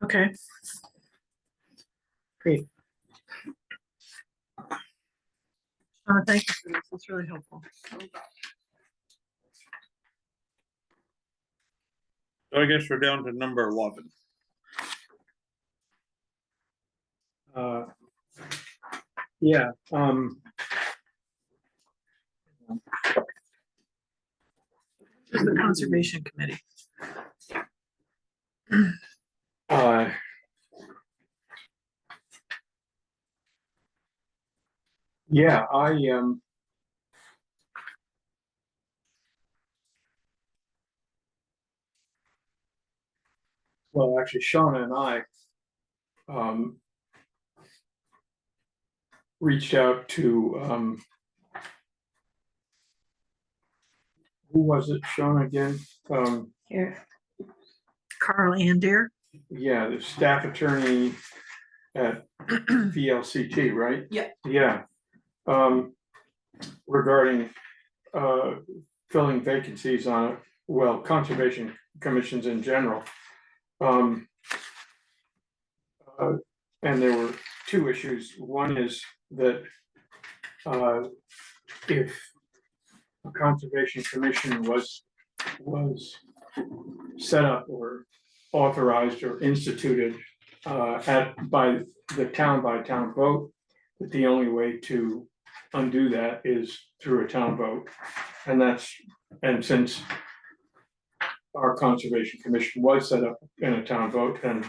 Okay. Great. Thank you for this. That's really helpful. So I guess we're down to number 11. Yeah, This is the Conservation Committee. yeah, well, actually, Shauna and I reached out to who was it, Shauna again? Here, Carl Andier. Yeah, the staff attorney at VLCT, right? Yeah. Yeah. Regarding filling vacancies on, conservation commissions in general. And there were two issues. One is that if a conservation commission was set up or authorized or instituted by the town by town vote, that the only way to undo that is through a town vote. And since our Conservation Commission was set up in a town vote, then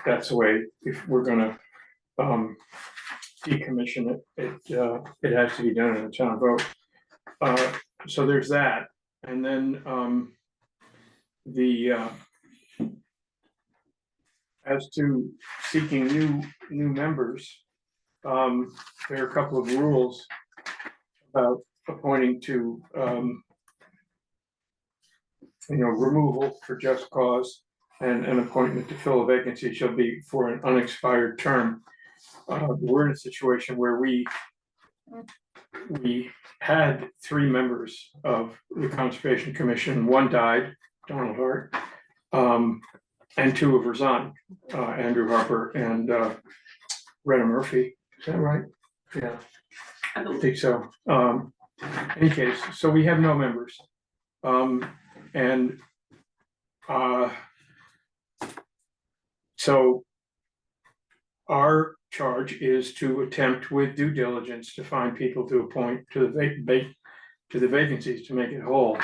that's the way, if we're gonna decommission it has to be done in a town vote. So there's that, and then as to seeking new members, there are a couple of rules about appointing to removal for just cause, and an appointment to fill a vacancy shall be for an unexpired term. We're in a situation where we had 3 members of the Conservation Commission. One died, Donald Hart, and 2 have resigned, Andrew Harper and Retta Murphy. Is that right? Yeah, I think so. Any case, so we have no members. And so our charge is to attempt with due diligence to find people to appoint to the vacancies to make it whole.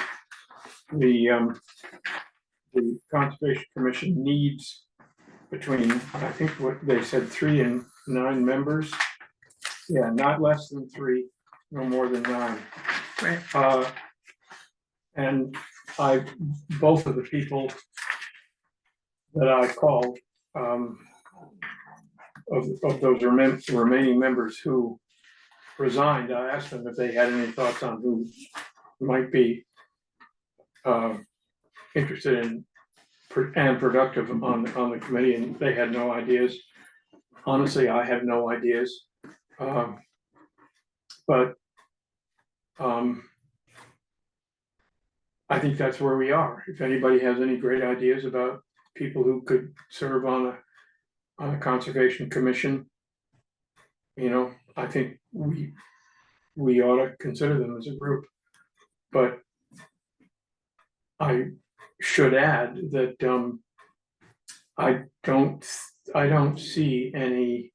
The Conservation Commission needs between, I think what they said, 3 and 9 members. Yeah, not less than 3, no more than 9. Right. And both of the people that I called, of those remaining members who resigned, I asked them if they had any thoughts on who might be interested in and productive on the committee, and they had no ideas. Honestly, I have no ideas. But I think that's where we are. If anybody has any great ideas about people who could serve on a Conservation Commission, I think we ought to consider them as a group. But I should add that I don't see any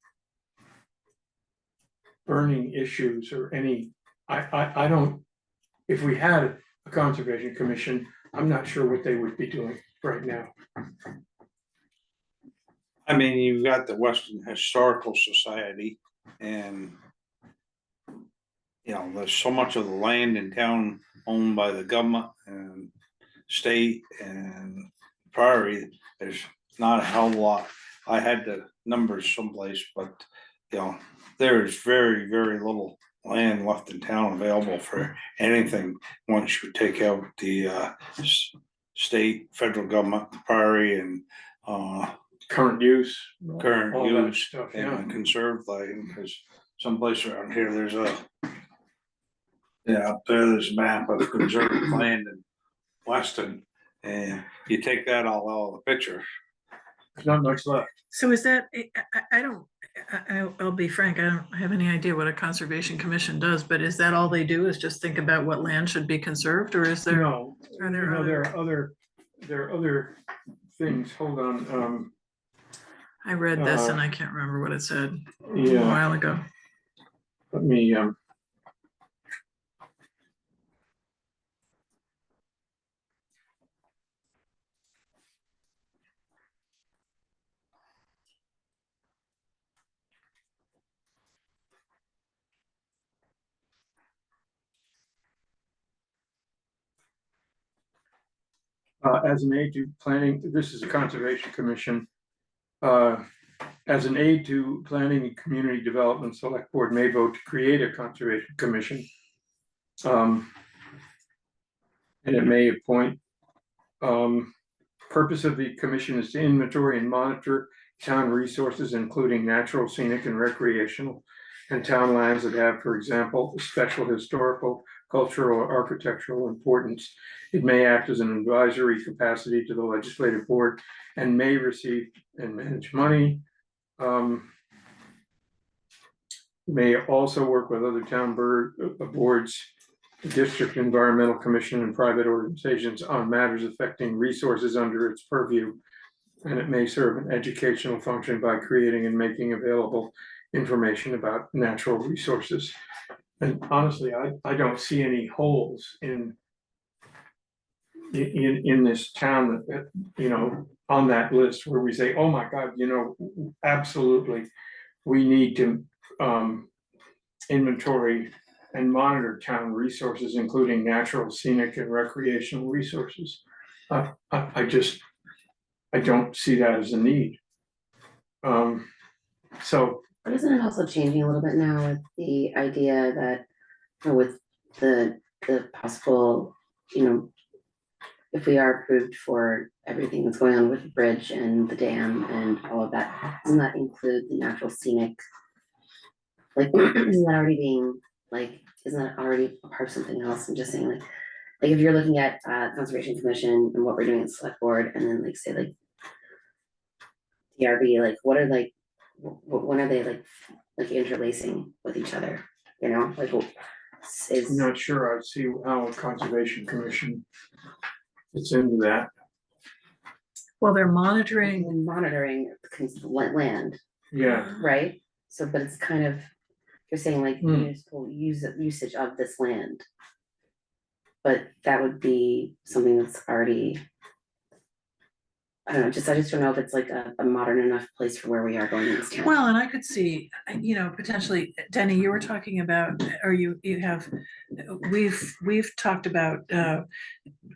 burning issues or any. I don't. If we had a Conservation Commission, I'm not sure what they would be doing right now. I mean, you've got the Western Historical Society, and there's so much of the land in town owned by the government and state and prairie. There's not a hell of a lot. I had the numbers someplace, but there is very, very little land left in town available for anything once you take out the state, federal government, prairie, and Current use. current all that use stuff, and conserved land. Because someplace around here, there's up there's a map of conserved land in Weston, and you take that all out of the picture. There's not much left. So is that, I'll be frank, I don't have any idea what a Conservation Commission does, but is that all they do, is just think about what land should be conserved, or is there? No, Are there there are other things. Hold on. I read this and I can't remember what it said a Yeah, while ago. let me as an aid to planning, this is a Conservation Commission. As an aid to planning and community development, Select Board may vote to create a Conservation Commission. And it may appoint. Purpose of the commission is to inventory and monitor town resources, including natural, scenic, and recreational, and town lands that have, for example, special historical, cultural, or architectural importance. It may act as an advisory capacity to the legislative board and may receive and manage money. May also work with other town boards, district environmental commission, and private organizations on matters affecting resources under its purview. And it may serve an educational function by creating and making available information about natural resources. And honestly, I don't see any holes in this town that, you know, on that list where we say, oh my God, you know, absolutely, we need to inventory and monitor town resources, including natural, scenic, and recreational resources. I just, I don't see that as a need. So, But isn't it also changing a little bit now with the idea that, or with the possible, you know, if we are approved for everything that's going on with the bridge and the dam and all of that, doesn't that include the natural scenic? Like, isn't that already being, like, isn't that already a part of something else? I'm just saying, like if you're looking at Conservation Commission and what we're doing at Select Board, and then like say like DRB, like what are like, when are they like interlacing with each other? You know, like I'm is not sure I see how a Conservation Commission fits into that. Well, they're monitoring, monitoring land, Yeah, right? So, but it's kind of, you're saying like Hmm. municipal usage of this land. But that would be something that's already, I don't know, I just don't know if it's like a modern enough place for where we are going in this town. well, and I could see, you know, potentially, Denny, you were talking about, or you have, we've talked about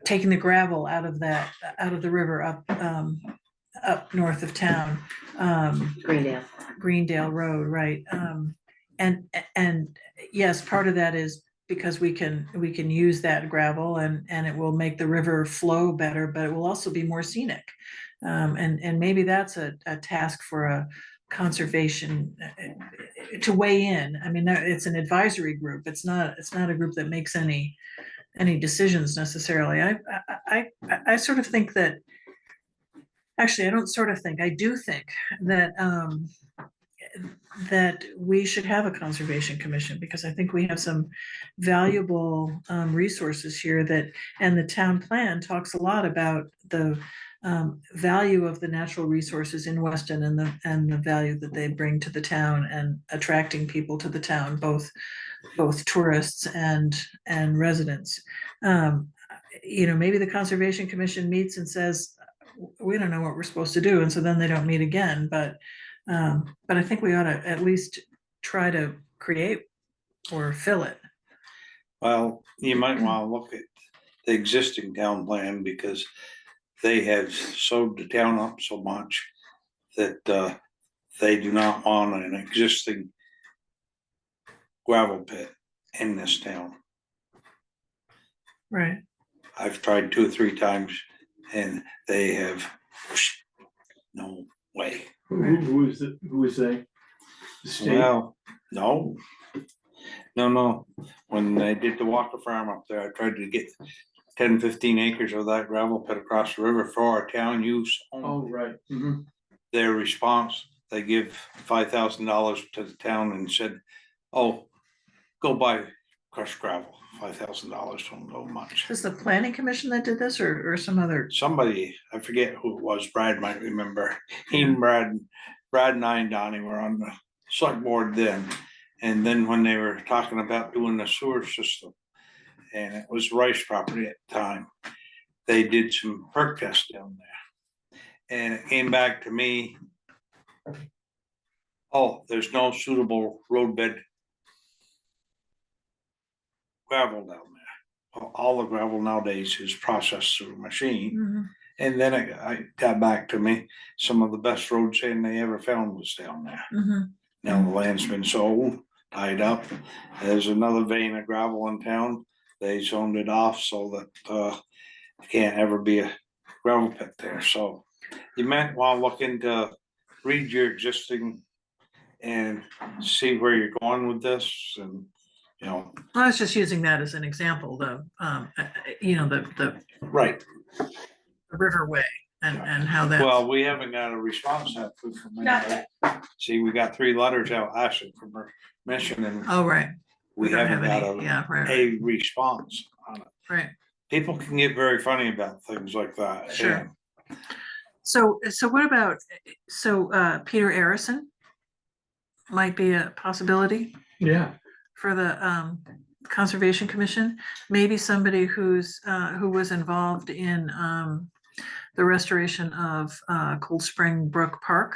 taking the gravel out of that, out of the river up north of town. Greendale Road, right? And yes, part of that is because we can use that gravel and it will make the river flow better, but it will also be more scenic. And maybe that's a task for a conservation to weigh in. I mean, it's an advisory group. It's not a group that makes any decisions necessarily. I sort of think that, actually, I don't sort of think, I do think that that we should have a conservation commission, because I think we have some valuable resources here that, and the town plan talks a lot about the value of the natural resources in Weston and the value that they bring to the town and attracting people to the town, both tourists and residents. You know, maybe the Conservation Commission meets and says, we don't know what we're supposed to do, and so then they don't meet again, but I think we ought to at least try to create or fill it. Well, you might want to look at the existing town plan, because they have sewed the town up so much that they do not want an existing gravel pit in this town. Right. I've tried 2 or 3 times and they have, no way. who is they? The state? Well, no. When they did the Walker Farm up there, I tried to get 10-15 acres of that gravel pit across the river for our town use only. Oh, right. Mhm. Their response, they give $5,000 to the town and said, oh, go buy crushed gravel. $5,000 don't go much. Is the planning commission that did this, or some other? Somebody, I forget who it was, Brad might remember. He and Brad and I and Donnie were on the select board then. And then when they were talking about doing the sewer system, and it was Rice property at the time, they did some perk tests down there. And it came back to me, oh, there's no suitable roadbed gravel down there. All the gravel nowadays is processed through a machine. Mhm. And then I got back to me, some of the best road sand they ever found was down there. Mhm. Now the land's been sold, tied up. There's another vein of gravel in town. They zoned it off so that can't ever be a gravel pit there. So you might want to look into, read your existing and see where you're going with this, and you know. I was just using that as an example, though. You know, the Right. riverway and how that. Well, we haven't got a response yet from anybody. See, we got 3 letters out asking for permission, and Oh, right. we don't haven't have got any. Yeah, right. a response on it. Right. People can get very funny about things like that. Sure. So what about, Peter Arison might be a possibility Yeah, for the Conservation Commission, maybe somebody who's who was involved in the restoration of Cold Spring Brook Park.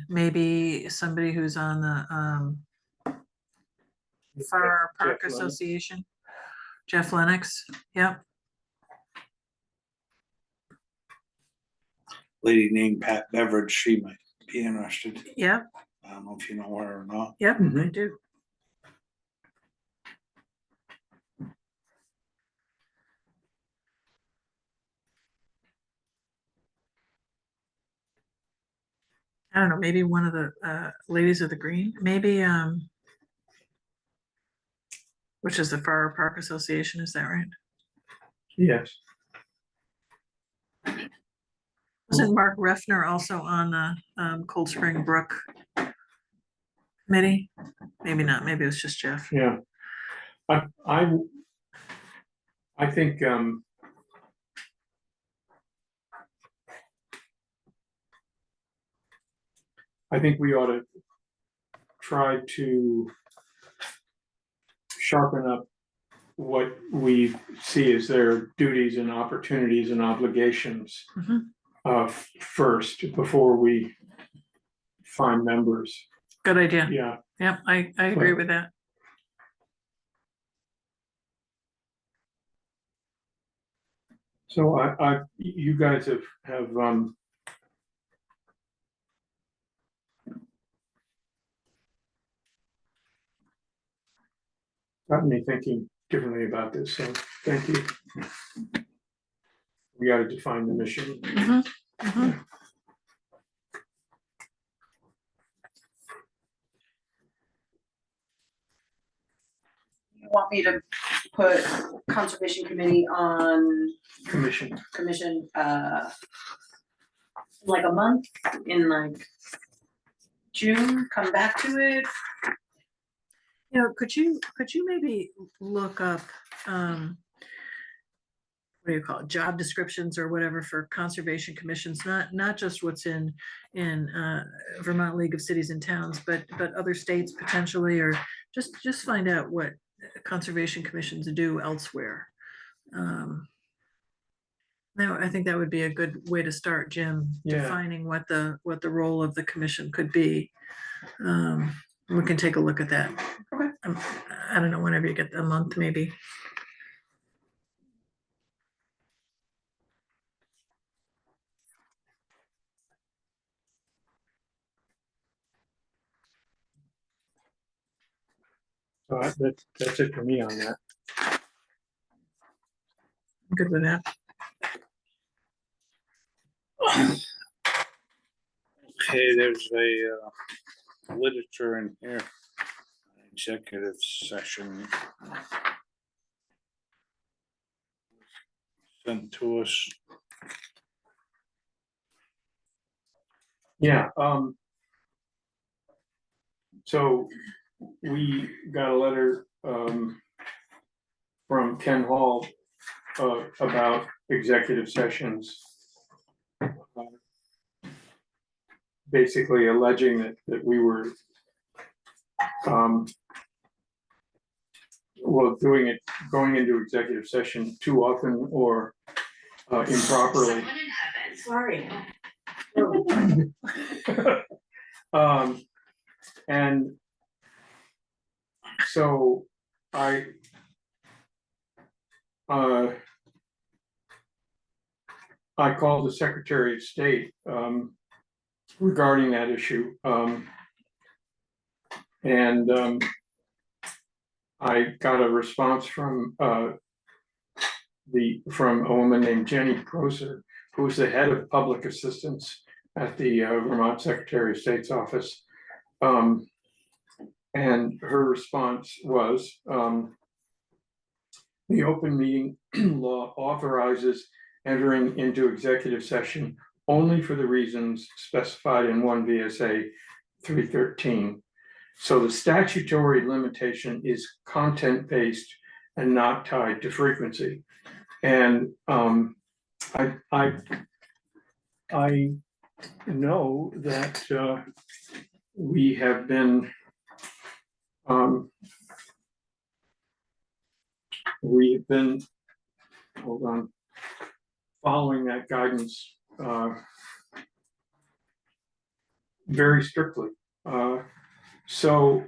Maybe somebody who's on the Far Park Jeff Lennox. Association. Jeff Lennox, yep. Lady named Pat Beveridge, she might be interested. Yep, I don't know if you know her or not. yep, I Mhm. do. I don't know, maybe one of the ladies of the green, maybe which is the Far Park Association, is that right? Yes, Wasn't Mark Refner also on the Cold Spring Brook committee? Maybe not, maybe it was just Jeff. yeah. I think, I think we ought to try to sharpen up what we see as their duties and opportunities and obligations Mhm. First, before we find members. Good idea. Yeah, Yep, I agree Well- with that. so you guys have gotten me thinking differently about this, so thank you. We gotta define the mission. Mhm, mhm. You want me to put conservation committee on Commission. commission, like a month, in like June, come back to it? You know, could you maybe look up, what do you call it, job descriptions or whatever for conservation commissions, not just what's in Vermont League of Cities and Towns, but other states potentially, or just find out what conservation commissions do elsewhere. No, I think that would be a good way to start, Jim, Yeah. defining what the role of the commission could be. We can take a look at that. Okay. I don't know, whenever you get a month, maybe. So that's it for me on that. I'm good with that. Okay, there's a literature in here. Executive session. Sent to us. Yeah, so we got a letter, from Ken Hall, about executive sessions. Basically alleging that we were, well, going into executive session too often or improperly. Sorry. And so I called the Secretary of State regarding that issue. And I got a response from a woman named Jenny Proser, who's the head of public assistance at the Vermont Secretary of State's office. And her response was, the open meeting law authorizes entering into executive session only for the reasons specified in 1 VSA 313. So the statutory limitation is content-based and not tied to frequency. And I know that we have been We've been, hold on, following that guidance very strictly. So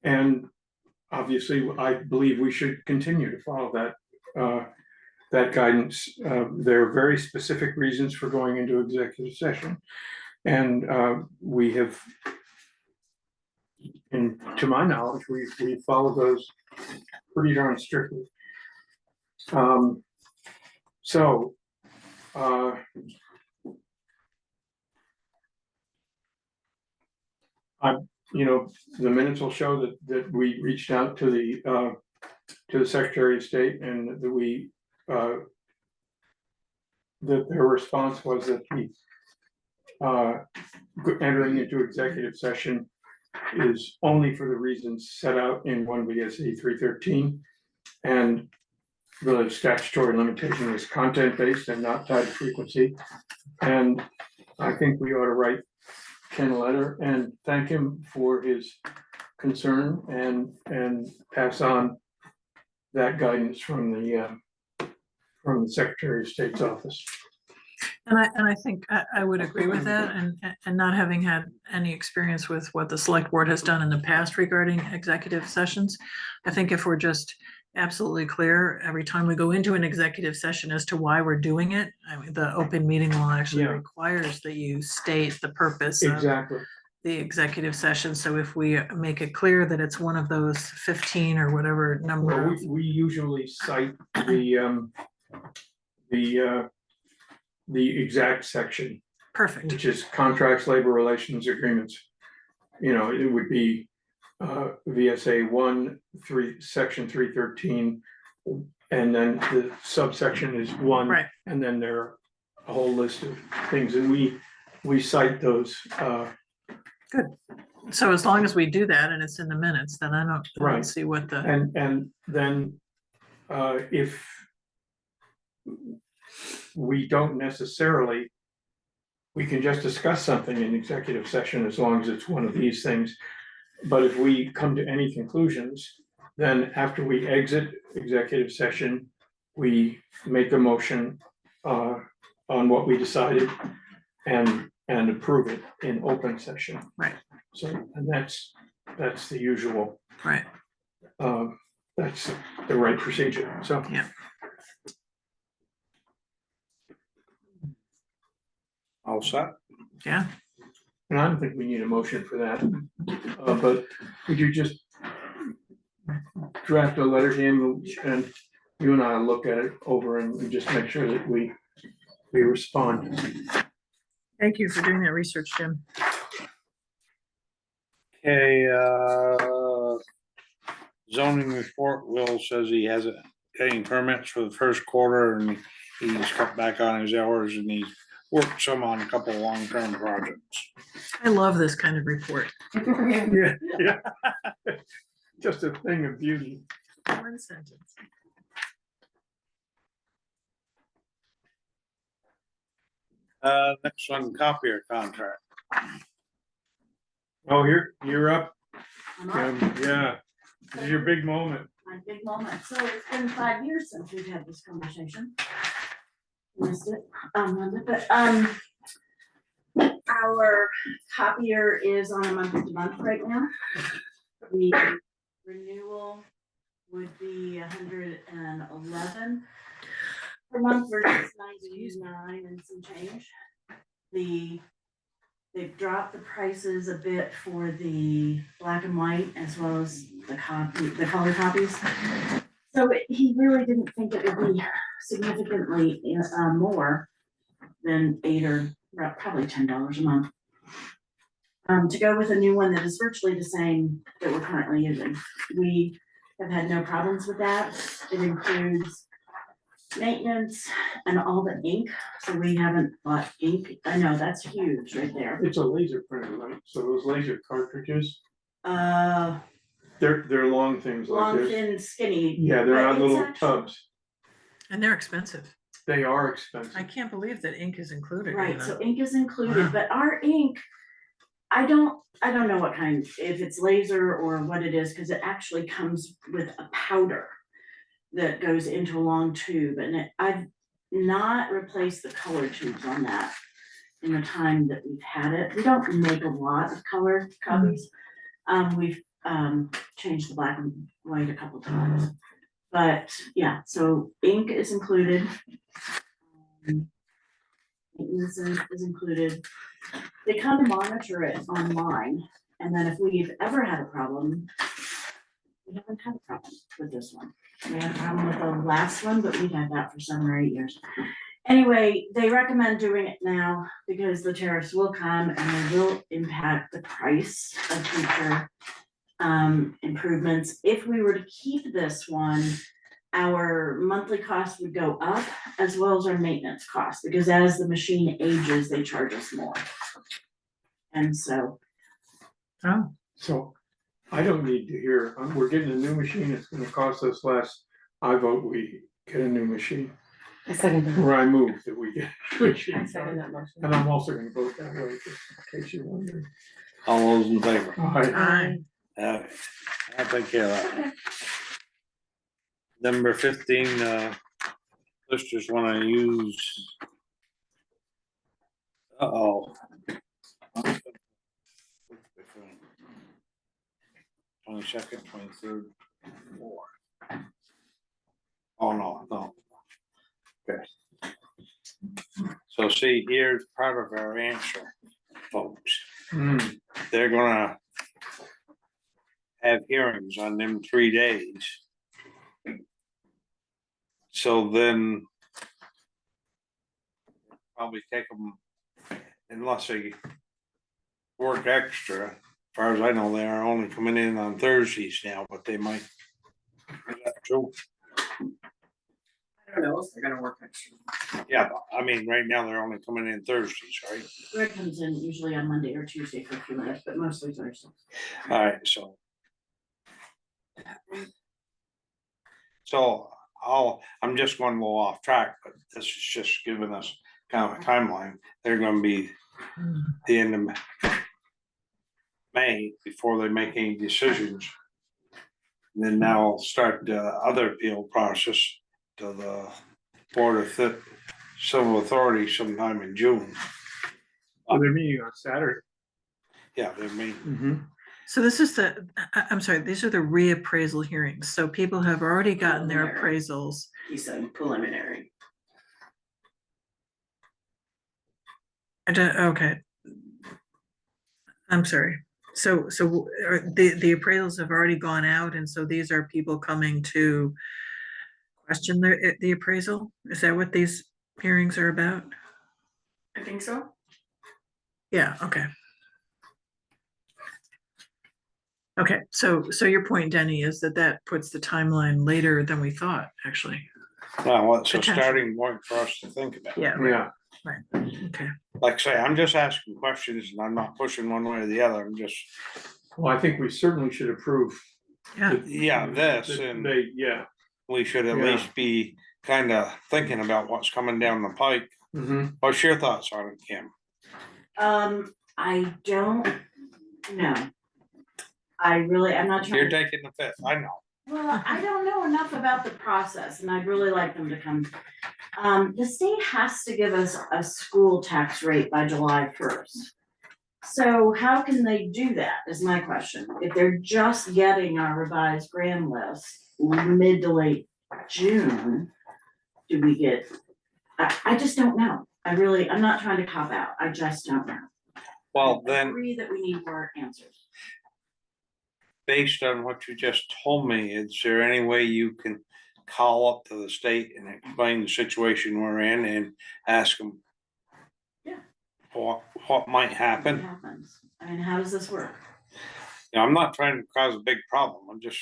and obviously, I believe we should continue to follow that guidance. There are very specific reasons for going into executive session. And we have, and to my knowledge, we follow those pretty darn strictly. So the minutes will show that we reached out to the Secretary of State, and that we that their response was that the entering into executive session is only for the reasons set out in 1 VSA 313, and the statutory limitation is content-based and not tied to frequency. And I think we ought to write Ken a letter and thank him for his concern and pass on that guidance from the Secretary of State's office. And I think I would agree with that, and not having had any experience with what the select board has done in the past regarding executive sessions. I think if we're just absolutely clear every time we go into an executive session as to why we're doing it, I mean, the open meeting law actually Yeah. requires that you state the purpose of Exactly. the executive session. So if we make it clear that it's one of those 15 or whatever number Well, of, we usually cite the exact section, perfect, which is contracts, labor relations, agreements. It would be VSA 1, section 313, and then the subsection is 1, right? and then there are a whole list of things, and we cite those. So as long as we do that and it's in the minutes, then I don't Right. see what the, And then if we don't necessarily, we can just discuss something in executive session as long as it's one of these things. But if we come to any conclusions, then after we exit executive session, we make a motion on what we decided and approve it in open session. Right. So, and that's the usual, right, that's the right procedure, so. yeah. All set? Yeah, And I don't think we need a motion for that, but would you just draft a letter to him, and you and I will look at it over and just make sure that we respond. thank you for doing that research, Jim. Okay, zoning report, Will says he hasn't getting permits for the first quarter, and he's cut back on his hours, and he's worked some on a couple of long-term projects. I love this kind of report. Yeah, yeah. Just a thing of beauty. One sentence. Next one, copier contract. Oh, you're up. I'm up. Yeah, this is your big moment. My big moment. So it's been 5 years since we've had this conversation. Missed it. Our copier is on a month-to-month right now. The renewal would be 111 per month versus 99 and some change. They've dropped the prices a bit for the black and white as well as the color copies. So he really didn't think it would be significantly more than $8 or probably $10 a month. To go with a new one that is virtually the same that we're currently using. We have had no problems with that. It includes maintenance and all the ink, so we haven't bought ink. I know, that's huge right there. It's a laser printer, right? So those laser cartridges, Uh, they're long things like long, this. thin, skinny. Yeah, they're but on it's little actually- tubs. And they're expensive. They are expensive. I can't believe that ink is included in Right, so that. ink is included, Wow. but our ink, I don't know what kind, if it's laser or what it is, cause it actually comes with a powder that goes into a long tube, and I've not replaced the color tubes on that in the time that we've had it. We don't make a lot of color copies. We've changed the black and white a couple times. But yeah, so ink is included. Maintenance is included. They kind of monitor it online, and then if we've ever had a problem, we haven't had a problem with this one. We had a problem with the last one, but we've had that for 7 or 8 years. Anyway, they recommend doing it now because the tariffs will come and they will impact the price of future improvements. If we were to keep this one, our monthly cost would go up as well as our maintenance cost, because as the machine ages, they charge us more. And so, Oh, So I don't need to hear, we're getting a new machine, it's gonna cost us less. I vote we get a new machine, I second that. or I move that we get a I machine. second that motion. And I'm also gonna vote that way, just in case you're wondering. All those in favor? Aye. aye. I'll take care of that. Number 15, listers wanna use. Uh-oh. 22nd, 23rd, 4th. Oh, no. Okay. So see, here's part of our answer, folks. Hmm, They're gonna have hearings on them 3 days. So then probably take them, unless they work extra. As far as I know, they are only coming in on Thursdays now, but they might. Is that true? I don't know if they're gonna work extra. Yeah, but I mean, right now they're only coming in Thursdays, right? Greg comes in usually on Monday or Tuesday for a few minutes, but mostly Thursday. Alright, so. So I'm just going a little off track, but this is just giving us kind of a timeline. They're gonna be the end of May before they make any decisions. And then now I'll start the other appeal process to the Board of Civil Authority sometime in June. so they're meeting on Saturday. Yeah, they're meeting. Mm-hmm. So this is I'm sorry, these are the reappraisal hearings. So people have already gotten their Preliminary. appraisals. He said preliminary. Okay. I'm sorry. So the appraisals have already gone out, and so these are people coming to question the appraisal? Is that what these hearings are about? I think so. Yeah, okay. Okay, so your point, Denny, is that puts the timeline later than we thought, actually. Now, what's a Potential. starting point for us to think about? Yeah, Yeah, okay. Like I say, I'm just asking questions and I'm not pushing one way or the other. I'm just, well, I think we certainly should approve. Yeah, yeah, this, that and They, yeah. we should at Yeah. least be kind of thinking about what's coming down the pike. Mm-hmm. What's your thoughts on it, Kim? I don't know. I'm not You're trying, taking the fifth, I know. well, I don't know enough about the process, and I'd really like them to come. The state has to give us a school tax rate by July 1st. So how can they do that, is my question. If they're just getting our revised grand list mid to late June, do we get, I just don't know. I'm not trying to cop out, I just don't know. Well, I then, agree that we need more answers. based on what you just told me, is there any way you can call up to the state and explain the situation we're in and ask them? Yeah. What might What happen? happens? I mean, how does this work? You know, I'm not trying to cause a big problem, I'm just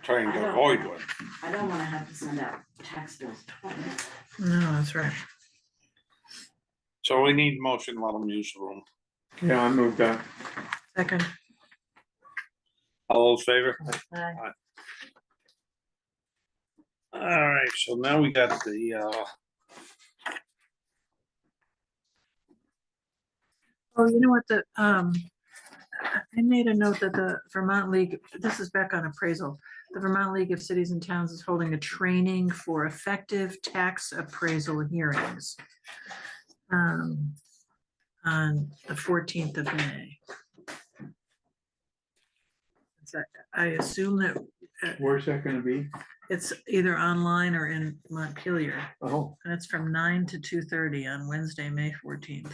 trying I to don't- avoid one. I don't wanna have to send out tax bills twice. no, that's right. So we need motion, let them use the room. Yeah, I moved that. Second, All those favor? Aye. Alright, so now we got the Oh, you know what, I made a note that the Vermont League, this is back on appraisal. The Vermont League of Cities and Towns is holding a training for effective tax appraisal hearings. On the 14th of May. So I assume that Where's that gonna be? it's either online or in Montpelier, Oh, and it's from 9 to 2:30 on Wednesday, May 14th.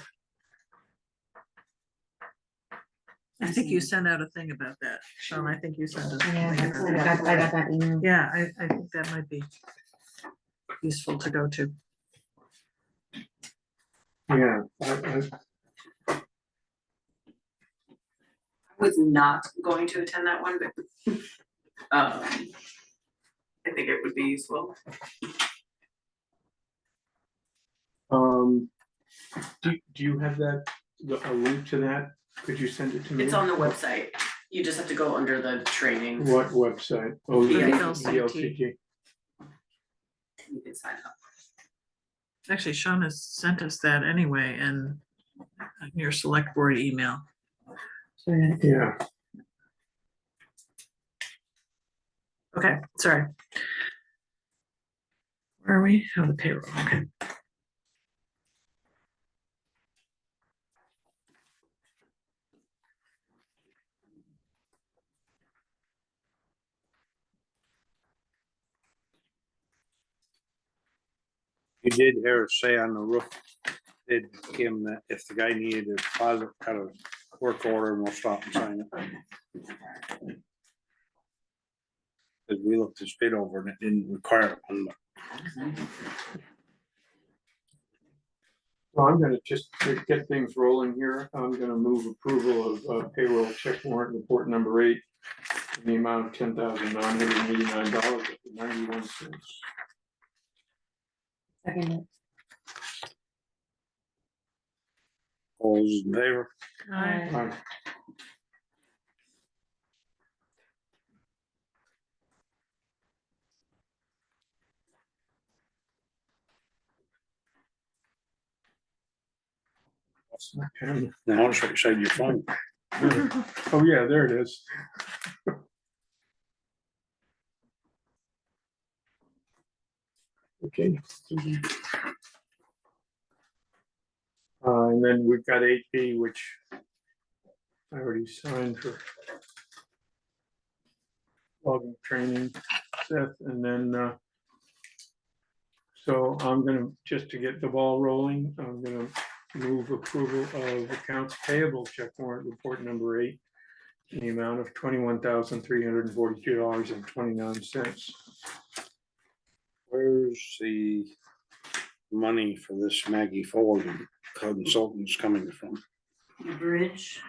I think you sent out a thing about that, Sean. I think you sent a Yeah, thing about that. I got that email. Yeah, I think that might be useful to go to. yeah, Was not going to attend that one, but I think it would be useful. do you have that, a link to that? Could you send it to me? It's on the website. You just have to go under the training. What website? Oh, the VLCT. VLCT. You can sign up. Actually, Sean has sent us that anyway, and your select board email. Yeah, Okay, sorry. Where are we? Oh, the payroll, okay. You did hear us say on the roof, did him that if the guy needed a deposit, cut a work order and we'll stop and sign it. Cause we looked his bid over and it didn't require one, but so I'm gonna just to get things rolling here. I'm gonna move approval of payroll check warrant report number 8 in the amount of $10,989.91. Second. all those in favor? Aye. Okay. Now, it's right beside your phone. Oh, yeah, there it is. Okay. And then we've got 8B, which I already signed for logging training, Seth, and then so I'm gonna, just to get the ball rolling, I'm gonna move approval of accounts payable check warrant report number 8 in the amount of $21,342.29. Where's the money for this Maggie Ford consultants coming from? The bridge.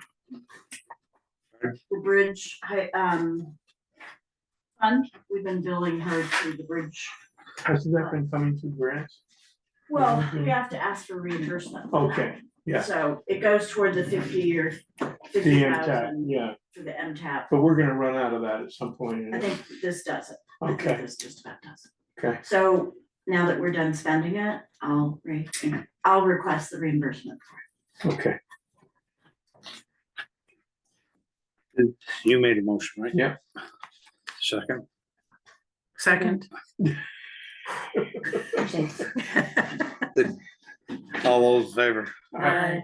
The bridge, fund, we've been billing her through the bridge. Hasn't that been coming through grants? Well, we have to ask for reimbursement. for that. Okay, yeah. So it goes toward the 50-year, The 50,000 MTAP, yeah, for the MTAP. but we're gonna run out of that at some point. I think this does it. I think Okay. this just about does it. Okay, So now that we're done spending it, I'll request the reimbursement for it. okay, You made a motion, right? Yeah. Second, Second. Thanks. all those in favor? Aye.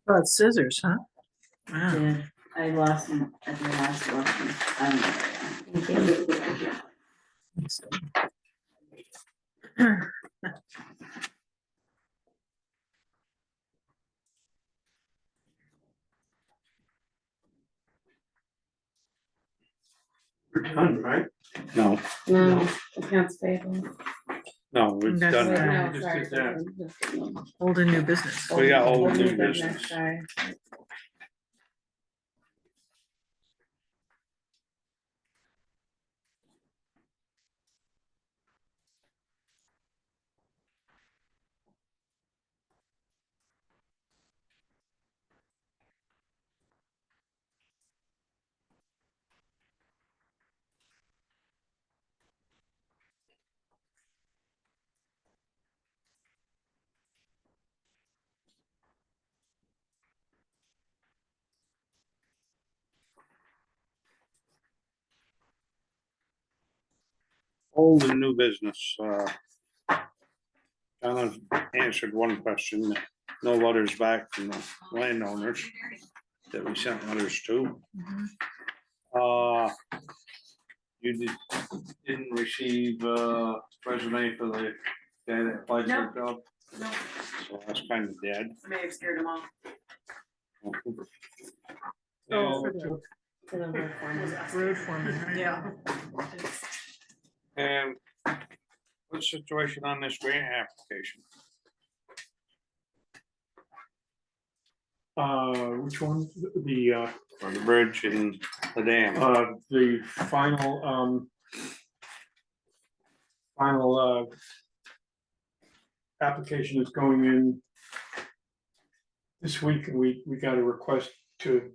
Oh, it's scissors, huh? Wow. Yeah, I lost them at the last election. Thank you. we're done, right? No, No, accounts payable. no, we've That's done right. that. No, just sorry. did that. Old and new business. We got old Old new business. Sorry. Old and new business, kind of answered one question, no letters back from the landowners that we sent letters to. Didn't receive, resume for the guy that applied for the job, No, so that's kind of dead. I may have scared them off. Oh, And- For the road foreman. Road foreman, right? Yeah. And what's the situation on this grant application? Which one? For the bridge and the dam? The final, application is going in this week, and we got a request to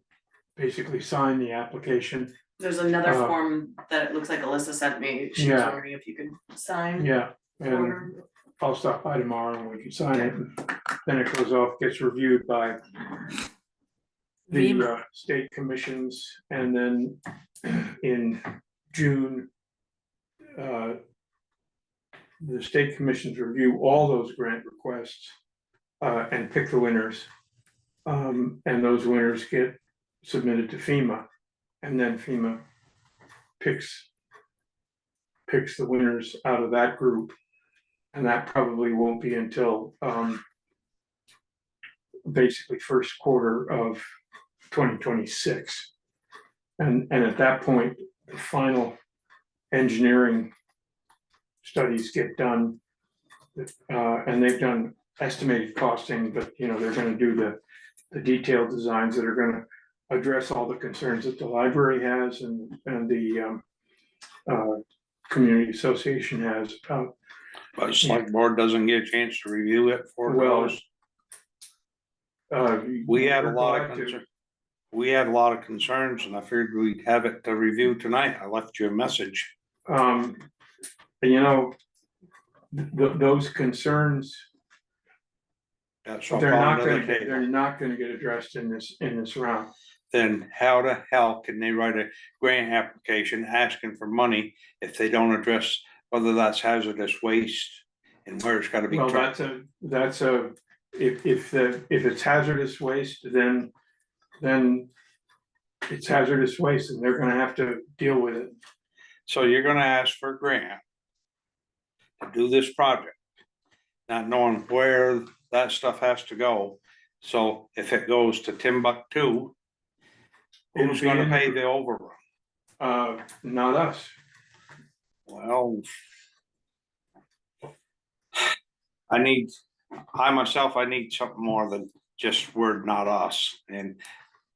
basically sign the application. There's another Uh, form that it looks like Alyssa sent me, she was Yeah. wondering if you could sign. Yeah, for and her. I'll stop by tomorrow and we can sign it, and then it goes off, gets reviewed by the FEMA. state commissions, and then in June, the state commissions review all those grant requests and pick the winners. And those winners get submitted to FEMA, and then FEMA picks the winners out of that group. And that probably won't be until basically first quarter of 2026. And at that point, the final engineering studies get done. And they've done estimated costing, but they're gonna do the detailed designs that are gonna address all the concerns that the library has and the community association has. But the select board doesn't get a chance to review it for Well, those. We had a we're lot of glad to. concern. We had a lot of concerns and I figured we'd have it to review tonight. I left you a message. And those concerns, That's what they're I'm not to the gonna, they're table. not gonna get addressed in this round. Then how the hell can they write a grant application asking for money if they don't address whether that's hazardous waste and where it's gotta be Well, trucked? if it's hazardous waste, then it's hazardous waste and they're gonna have to deal with it. So you're gonna ask for a grant to do this project, not knowing where that stuff has to go. So if it goes to Timbuktu, It'll who's be gonna in the- pay the overrun? Not us. Well, I need something more than just word, not us. And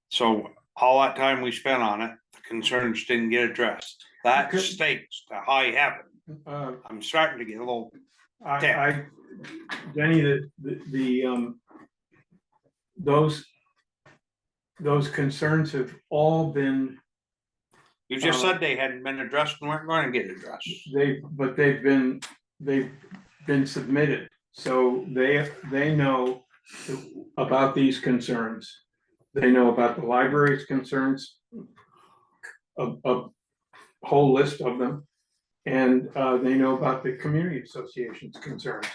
so all that time we spent on it, the concerns didn't get addressed. That Good. stakes to high heaven. Uh, I'm starting to get a little, Denny, those concerns have all been, you just said they hadn't been addressed and weren't gonna get addressed. they've been submitted. So they know about these concerns. They know about the library's concerns, a whole list of them. And they know about the community association's concerns.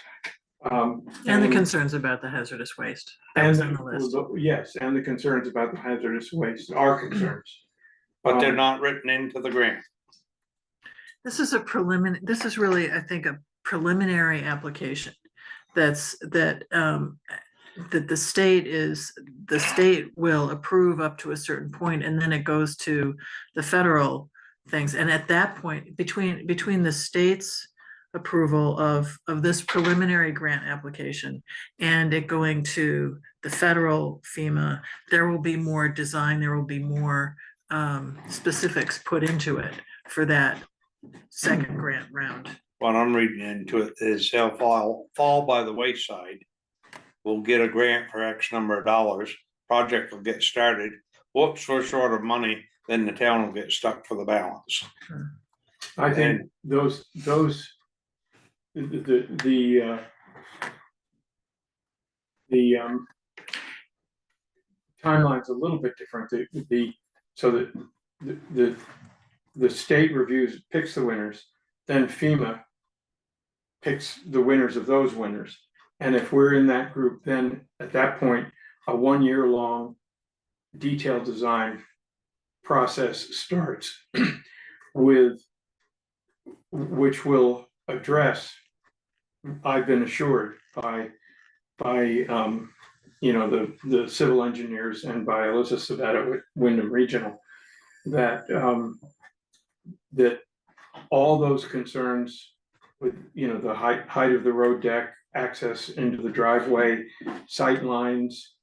And the concerns about the hazardous waste. That was on the list. Yes, and the concerns about the hazardous waste are concerns. But they're not written into the grant. This is really, I think, a preliminary application. That the state will approve up to a certain point, and then it goes to the federal things. And at that point, between the state's approval of this preliminary grant application and it going to the federal FEMA, there will be more design, there will be more specifics put into it for that second grant round. What I'm reading into it is they'll fall by the wayside. We'll get a grant for X number of dollars, project will get started. Whoops, we're short of money, then the town will get stuck for the balance. I think those, the timeline's a little bit different. So that the state reviews, picks the winners, then FEMA picks the winners of those winners. And if we're in that group, then at that point, a 1 year long detailed design process starts with, which will address, I've been assured by the civil engineers and by Alyssa Sabetta at Wyndham Regional, that that all those concerns with, the height of the road deck, access into the driveway, sight lines,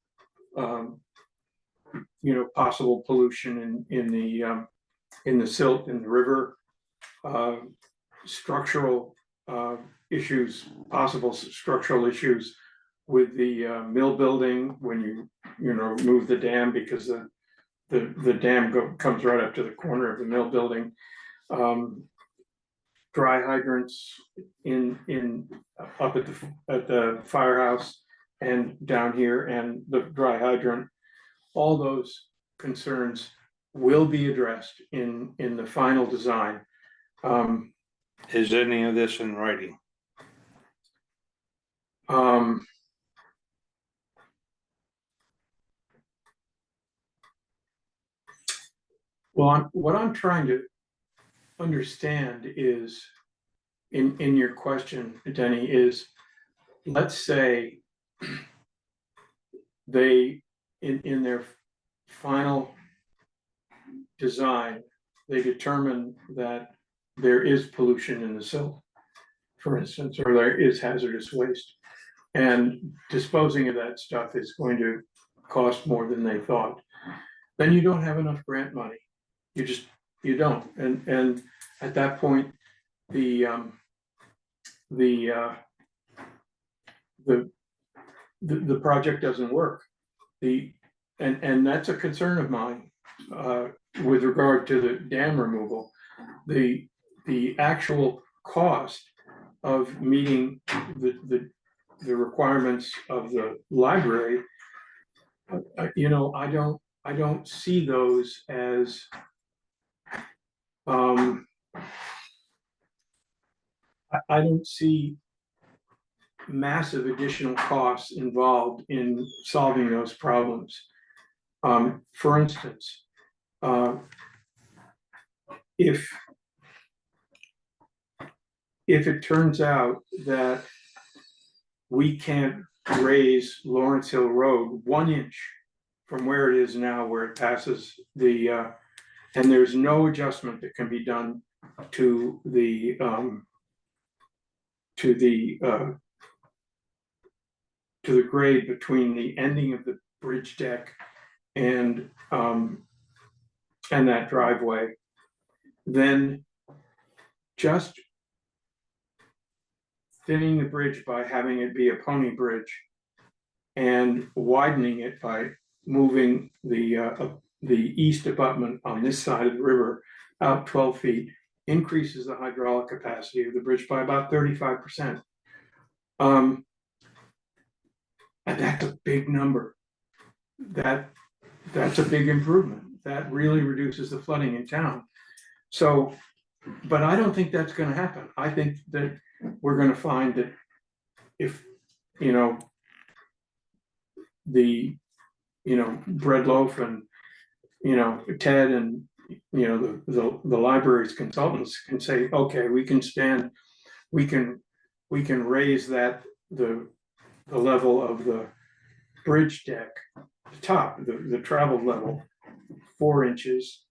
possible pollution in the silt in the river, structural issues, possible structural issues with the mill building when you move the dam, because the dam comes right up to the corner of the mill building. Dry hydrants up at the firehouse and down here, and the dry hydrant. All those concerns will be addressed in the final design. Is any of this in writing? Well, what I'm trying to understand is, in your question, Denny, is, let's say they, in their final design, they determine that there is pollution in the silt, for instance, or there is hazardous waste. And disposing of that stuff is going to cost more than they thought. Then you don't have enough grant money. You don't. And at that point, the project doesn't work. And that's a concern of mine with regard to the dam removal. The actual cost of meeting the requirements of the library, I don't see those as I don't see massive additional costs involved in solving those problems. For instance, if it turns out that we can't raise Lawrence Hill Road 1 inch from where it is now, where it passes and there's no adjustment that can be done to the grade between the ending of the bridge deck and that driveway, then just thinning the bridge by having it be a pony bridge and widening it by moving the east abutment on this side of the river out 12 feet increases the hydraulic capacity of the bridge by about 35%. And that's a big number. That's a big improvement. That really reduces the flooding in town. So, but I don't think that's going to happen. I think that we're going to find that if, the, Bread Loaf and, Ted and, the library's consultants can say, okay, we can raise that, the level of the bridge deck, the top, the traveled level, 4 inches,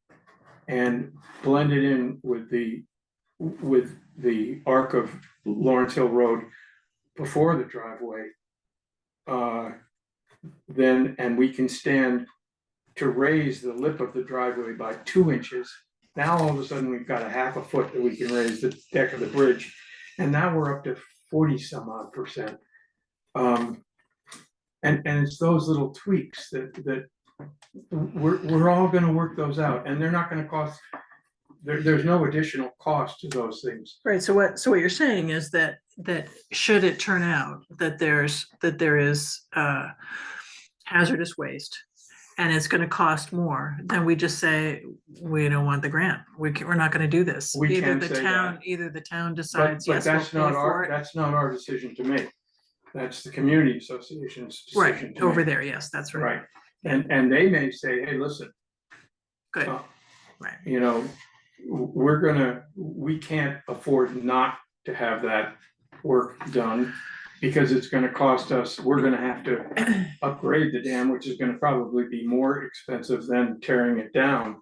and blend it in with the arc of Lawrence Hill Road before the driveway. And we can stand to raise the lip of the driveway by 2 inches. Now all of a sudden we've got a half a foot that we can raise the deck of the bridge, and now we're up to 40-some-odd%. And it's those little tweaks that we're all going to work those out, and they're not going to cost. There's no additional cost to those things. Right. So what you're saying is that should it turn out that there is hazardous waste, and it's gonna cost more, then we just say, we don't want the grant. We're not gonna do this. We Either can the say town, that. either the town But, decides, but yes, we'll that's pay not for our, it. that's not our decision to make. That's the community association's decision Right, to over make. there, yes, that's right. Right, and they may say, hey, listen, Good, uh, right. you know, we can't afford not to have that work done. Because it's gonna cost us, we're gonna have to upgrade the dam, which is gonna probably be more expensive than tearing it down.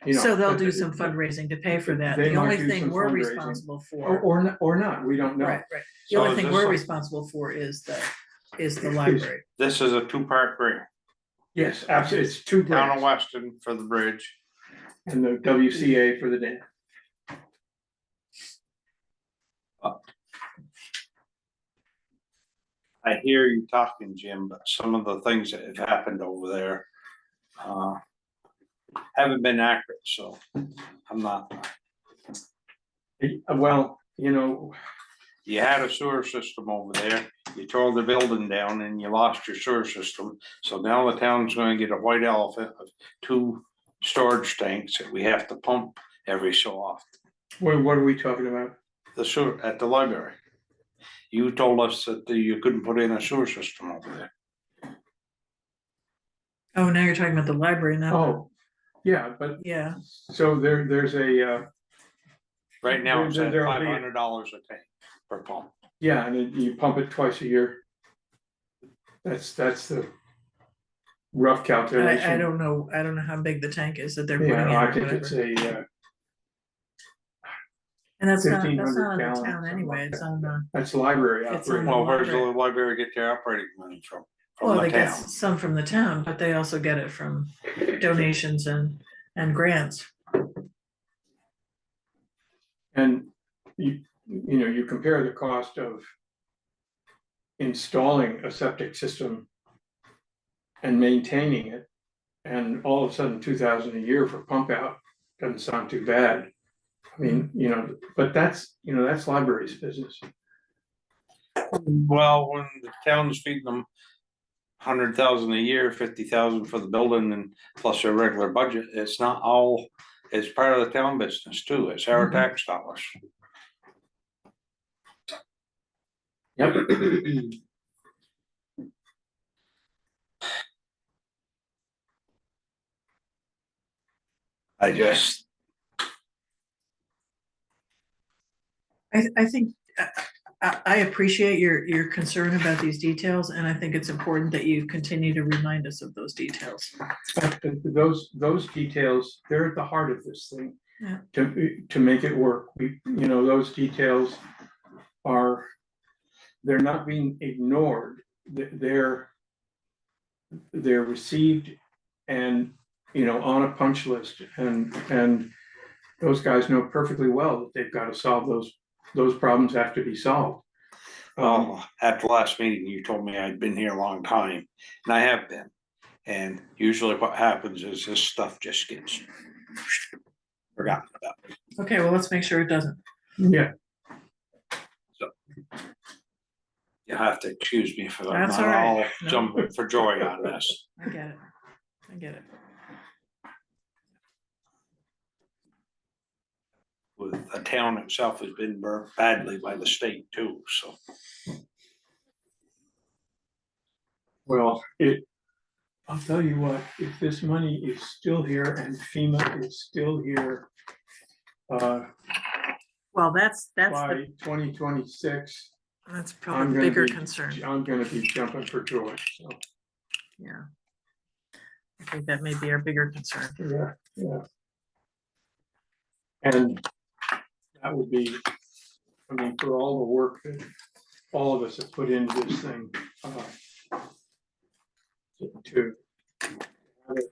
You know, So they'll but do some fundraising to pay for that. they The might only do thing some we're fundraising. responsible Or, for. or not, we don't know. Right, right. The So only is thing this we're a- responsible for is the library. This is a two-part grant. Yes, absolutely, it's two Town of grants, Weston for the bridge. and the WCA for the dam. I hear you talking, Jim, but some of the things that have happened over there haven't been accurate, so I'm not. Well, you know, You had a sewer system over there, you tore the building down and you lost your sewer system. So now the town's gonna get a white elephant of 2 storage tanks that we have to pump every so often. what are we talking about? The sewer at the library. You told us that you couldn't put in a sewer system over there. Oh, now you're talking about the library, not Oh, yeah, but, yeah. so there's a, Right now, it's at There'll be- $500 a tank per pump. yeah, and you pump it twice a year. That's the rough calculation. I don't know how big the tank is that they're putting in Yeah, or I think it's whatever. a, And that's not 1,500 on the gallons, town something anyway, like it's that. on the, that's library It's on operating. Well, where's the library. library get their operating money from? well, From they the get town. some from the town, but they also get it from donations and grants. And you know, you compare the cost of installing a septic system and maintaining it, and all of a sudden 2,000 a year for pump out doesn't sound too bad. I mean, you know, but that's library's business. Well, when the town's feeding them 100,000 a year, 50,000 for the building and plus their regular budget, it's not all, it's part of the town business too, it's our Mhm. tax dollars. Yep. I just, I think, I appreciate your concern about these details, and I think it's important that you continue to remind us of those details. Those details, they're at the heart of this thing. Yeah. To make it work, those details they're not being ignored, they're received and, on a punch list, and those guys know perfectly well that they've got to solve those problems have to be solved. at the last meeting, you told me I'd been here a long time, and I have been. And usually what happens is this stuff just gets forgotten about. Okay, well, let's make sure it doesn't. Yeah, You'll have to excuse me for that, That's not all right. all No. jumping for joy on this. I get it. I get it. With the town itself has been burnt badly by the state too, so. well, I'll tell you what, if this money is still here and FEMA is still here, Well, that's by 2026, that's I'm probably the gonna bigger be, concern, I'm gonna be jumping for joy, so, yeah. I think that may be our bigger concern. yeah. And that would be, I mean, for all the work that all of us have put into this thing, to have it,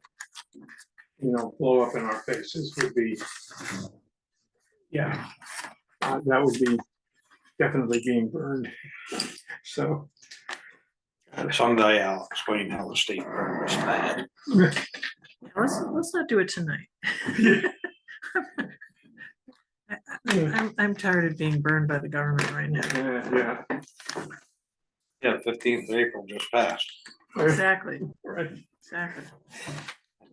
blow up in our faces would be, yeah, that would be definitely being burned, so. Someday I'll explain how the state burned us bad. Let's not do it tonight. I'm tired of being burned by the government right now. Yeah. Yeah, 15th of April just passed. Exactly. Right. Exactly.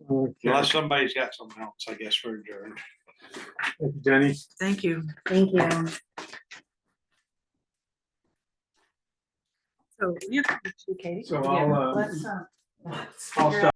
Okay. Unless somebody's got something else, I guess we're adjourned. Thank you, Jenny. Thank you. Thank you. So you have to, Katie. So Let's, I'll stop.